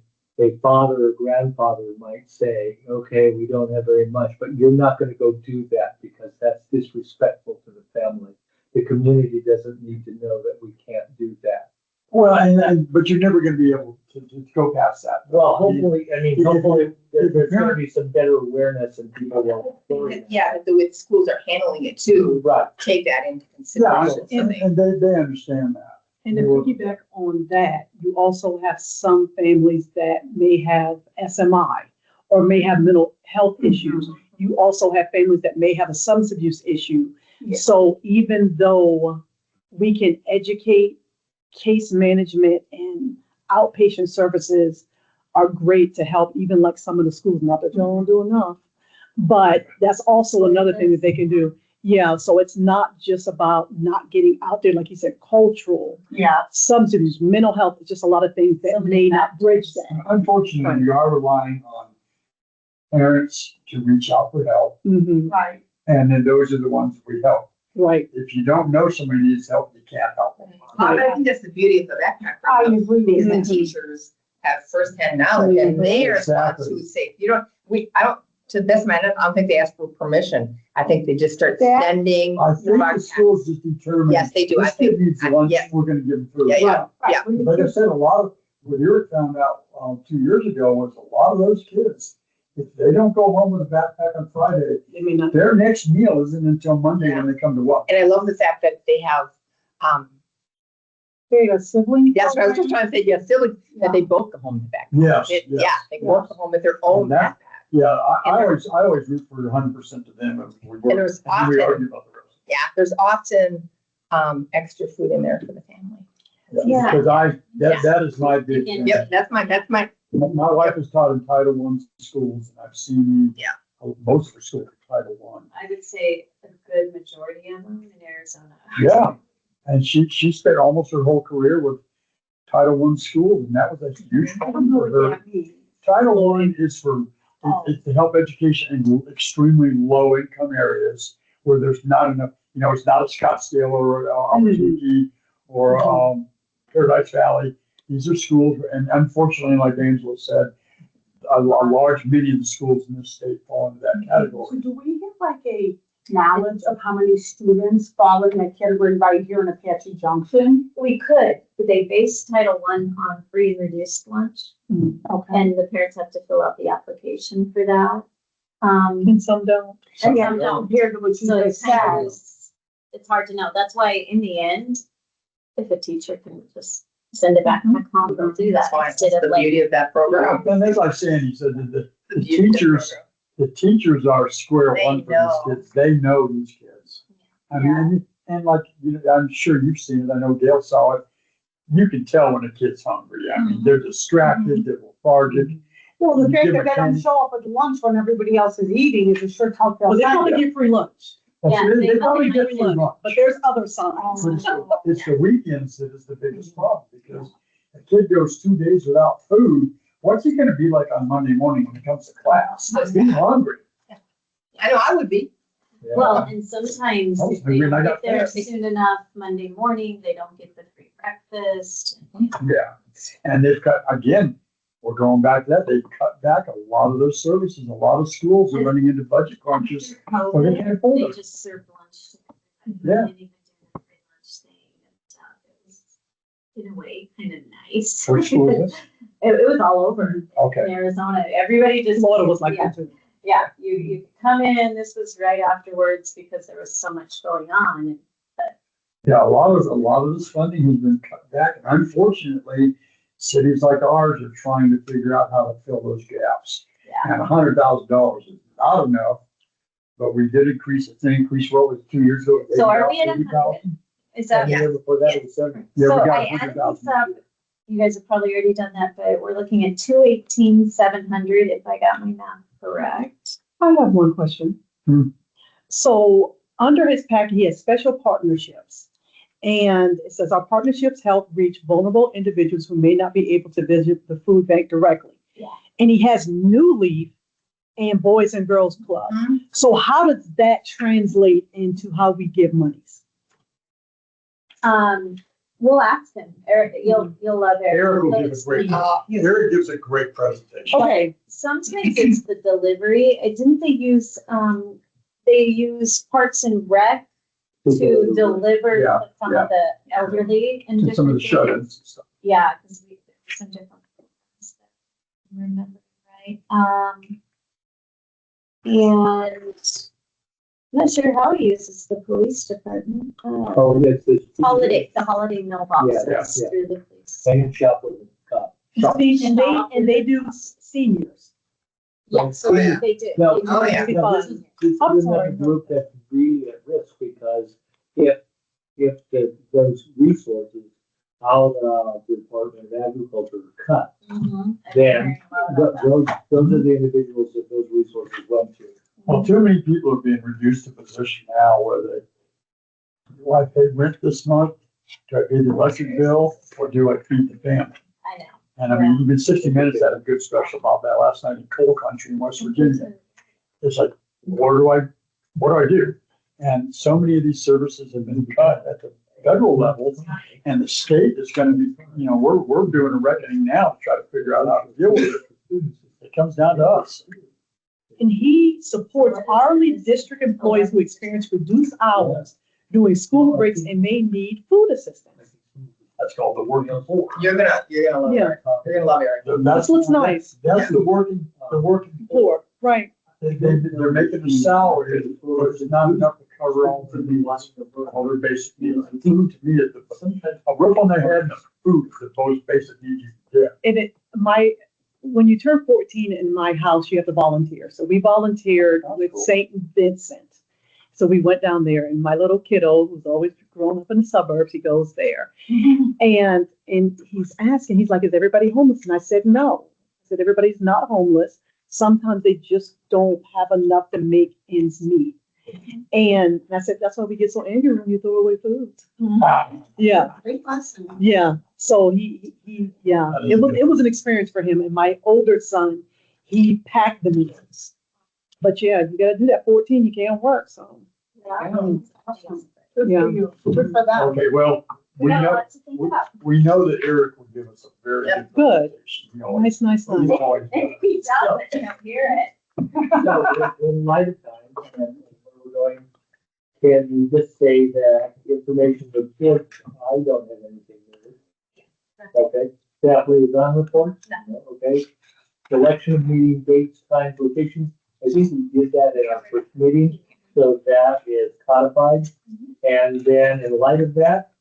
a father or grandfather might say, okay, we don't have very much, but you're not going to go do that because that's disrespectful to the family. The community doesn't need to know that we can't do that. Well, but you're never going to be able to go past that. Well, hopefully there's going to be some better awareness and people will. Yeah, the way the schools are handling it too, Right. take that into Yeah, consideration. So they- and they understand that. And to piggyback on that, you also have some families that may have SMI or may have mental health issues. You also have families that may have a substance abuse issue. Yeah. So even though we can educate, case management and outpatient services are great to help even like some of the schools, not that y'all don't do enough, but that's also another thing that they can do. Yeah, so it's not just about not getting out there, like you said, cultural, Yeah. subsidies, mental health, it's just a lot of things that may not bridge that. Unfortunately, you are relying on parents to reach out for help, Mhm, Right. and then those are the ones we help. right. If you don't know somebody needs help, you can't help them. I think that's the beauty of the backpack I program, agree. is the teachers have firsthand knowledge and they are the ones Exactly. who say, to the best of my knowledge, I don't think they ask for permission. I think they just start That- sending. I think the backpacks. schools just determine. Yes, they do. I This kid think- needs I- lunch, yeah. we're gonna give him food. Yeah, yeah, yeah. Like I said, what Eric found out 2 years ago was a lot of those kids, if they don't go home with a backpack on Friday, I mean, not- their next meal isn't until Monday when they come to work. And I love the fact that they have, They are siblings. that's what I was just trying to say, yes, silly, that they both go home with backpacks. Yes, Yeah, yes. they both go home with their own And that- backpack. Yeah, And I always root for 100% of them as we work. And there's We often- argue about the rest. Yeah, there's often, extra food in there for the family. Yeah. Because Yeah. that is my big thing. Yep, that's my, My wife is taught in Title I schools, and I've seen most of her schools in Title I. I would say a good majority of them in Arizona. Yeah, and she spent almost her whole career with Title I schools, and that was a huge I don't problem know for what her. that means. Title I is for, it's to help education in extremely low income areas where there's not enough, it's not a Scottsdale or Albuquerque or, Paradise Valley. These are schools, and unfortunately, like Angela said, a large, many of the schools in this state fall into that So category. do we get like a knowledge of how many students fall in that category right here in Apache Junction? We could, but they base Title I on free and reduced lunch, Okay. and the parents have to fill out the application for that. And some don't. And Yeah, some don't. compared to what you So just it's kind said. of, it's hard to know. That's why in the end, if a teacher can just send it back to home, they'll do that That's why it's instead the of like. beauty of that program. And as I was saying, you said that the beauty of that teachers, program. the teachers are square They one for know. these kids. They know these kids. I mean, and like, I'm sure you've seen it. I know Dale saw it. You can tell when a kid's hungry. I mean, they're distracted, they're lethargic. Well, the You fact give that a they don't candy- show up at lunch when everybody else is eating is a sure telltale Well, they sign. probably get free lunch, Yeah, They they probably get free free lunch, lunch. but there's other signs. But it's the weekends that is the biggest problem, because a kid goes 2 days without food, what's he gonna be like on Monday morning when he comes to class? He's hungry. I know, I would be. Yeah. Well, and sometimes I was if they hungry and I don't got get there breakfast. soon enough Monday morning, they don't get the free breakfast. Yeah, and they've cut, again, we're going back to that, they've cut back a lot of those services, a lot of schools are running into budget crunches. Well, they can't afford They it. just served lunch. Yeah. They didn't even do the free lunch thing. And, it was, in a way, kind of nice. Which school is this? It was all over Okay, in Arizona. Everybody just. Florida was like Yeah. that too. Yeah, you could come in, this was right afterwards because there was so much going on. yeah, a lot of this funding has been cut back, and unfortunately, cities like ours are trying to figure out how to fill those gaps. Yeah. And $100,000 is not enough, but we did increase, it's an increase, what was it, 2 years ago? So are we at 80,000? Is that? And the year before that, it was 70. Yeah, So we got I added 100,000. this up. You guys have probably already done that, but we're looking at 218,700 if I got my math correct. I have one question. Hmm. So under his packet, he has special partnerships. And it says our partnerships help reach vulnerable individuals who may not be able to visit the food bank directly. Yeah. And he has New Leaf and Boys and Girls Club. Mhm. So how does that translate into how we give monies? We'll ask him. Eric, you'll love Eric. Eric will He'll give a great, explain. Eric gives a great presentation. Okay, Sometimes it's the delivery. Didn't they use Parks and Rec to deliver Yeah, to some of the elderly and To some of the different things? shut-ins and stuff. Yeah, because we, there's some different ones that I remember, right? And I'm not sure how he uses the police department. Oh, yes. The holiday mailboxes Yeah. through the police. Hang shop with the cop. and they do seniors. Yeah, so yeah. they do. No. They do Oh, yeah. do Now, fun. this is I'm not sorry. a group that's really at risk, because if those resources out of the Department of Agriculture are cut, Mhm. I've then been hearing a lot about that. those are the individuals that those resources went to. Well, too many people are being reduced to position now where they, do I pay rent this month? Do I pay the electric bill, or do I feed the family? I know. And I mean, even 60 Minutes had a good special about that last night in coal country in West Virginia. It's like, what do I do? And so many of these services have been cut at the federal level, and the state is gonna be, we're doing a reckoning now to try to figure out how to deal with it. It comes down to us. And he supports hourly district employees who experience reduced hours during school breaks and may need food assistance. That's called the working poor. You're gonna love Yeah. Eric. You're gonna love Eric. That's what's nice. That's the working poor. Poor, right. They're making a salary, but it's not enough to cover all their needs, all their basic needs. And food, to me, is a roof on their head and food is the most basic need you can get. And when you turn 14 in my house, you have to volunteer. So we volunteered That's with cool. St. Vincent. So we went down there, and my little kiddo, who's always grown up in the suburbs, he goes there. And he's asking, he's like, is everybody homeless? And I said, no. I said, everybody's not homeless. Sometimes they just don't have enough to make ends meet. And I said, that's why we get so angry when you throw away food. Yeah. Great lesson. Yeah, so it was an experience for him. And my older son, he packed the meals. But yeah, you gotta do that. 14, you can't work, so. Yeah. Good for Yeah. you. Good for them. Okay, well, We got know, lots to think about. we know that Eric will give us a very Yeah. good presentation. You know, Nice, nice, he's nice. always- Maybe he does, but you don't hear it. So, in light of time, and where we're going, can you just say that information was good? I don't have anything there. Okay, staff liaison report? No. Okay, selection of meeting dates, times, locations. I think we did that in our first meeting, so that is codified. And then in light of that,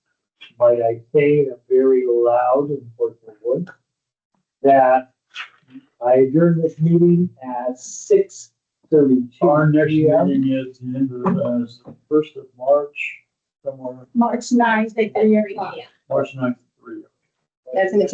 might I say in a very loud and forceful voice, that I adjourn this meeting at 6:32. Our next p.m. meeting is the end of, the 1st of March, somewhere, March 9th at 3 o'clock. March 9th, 3. That's in the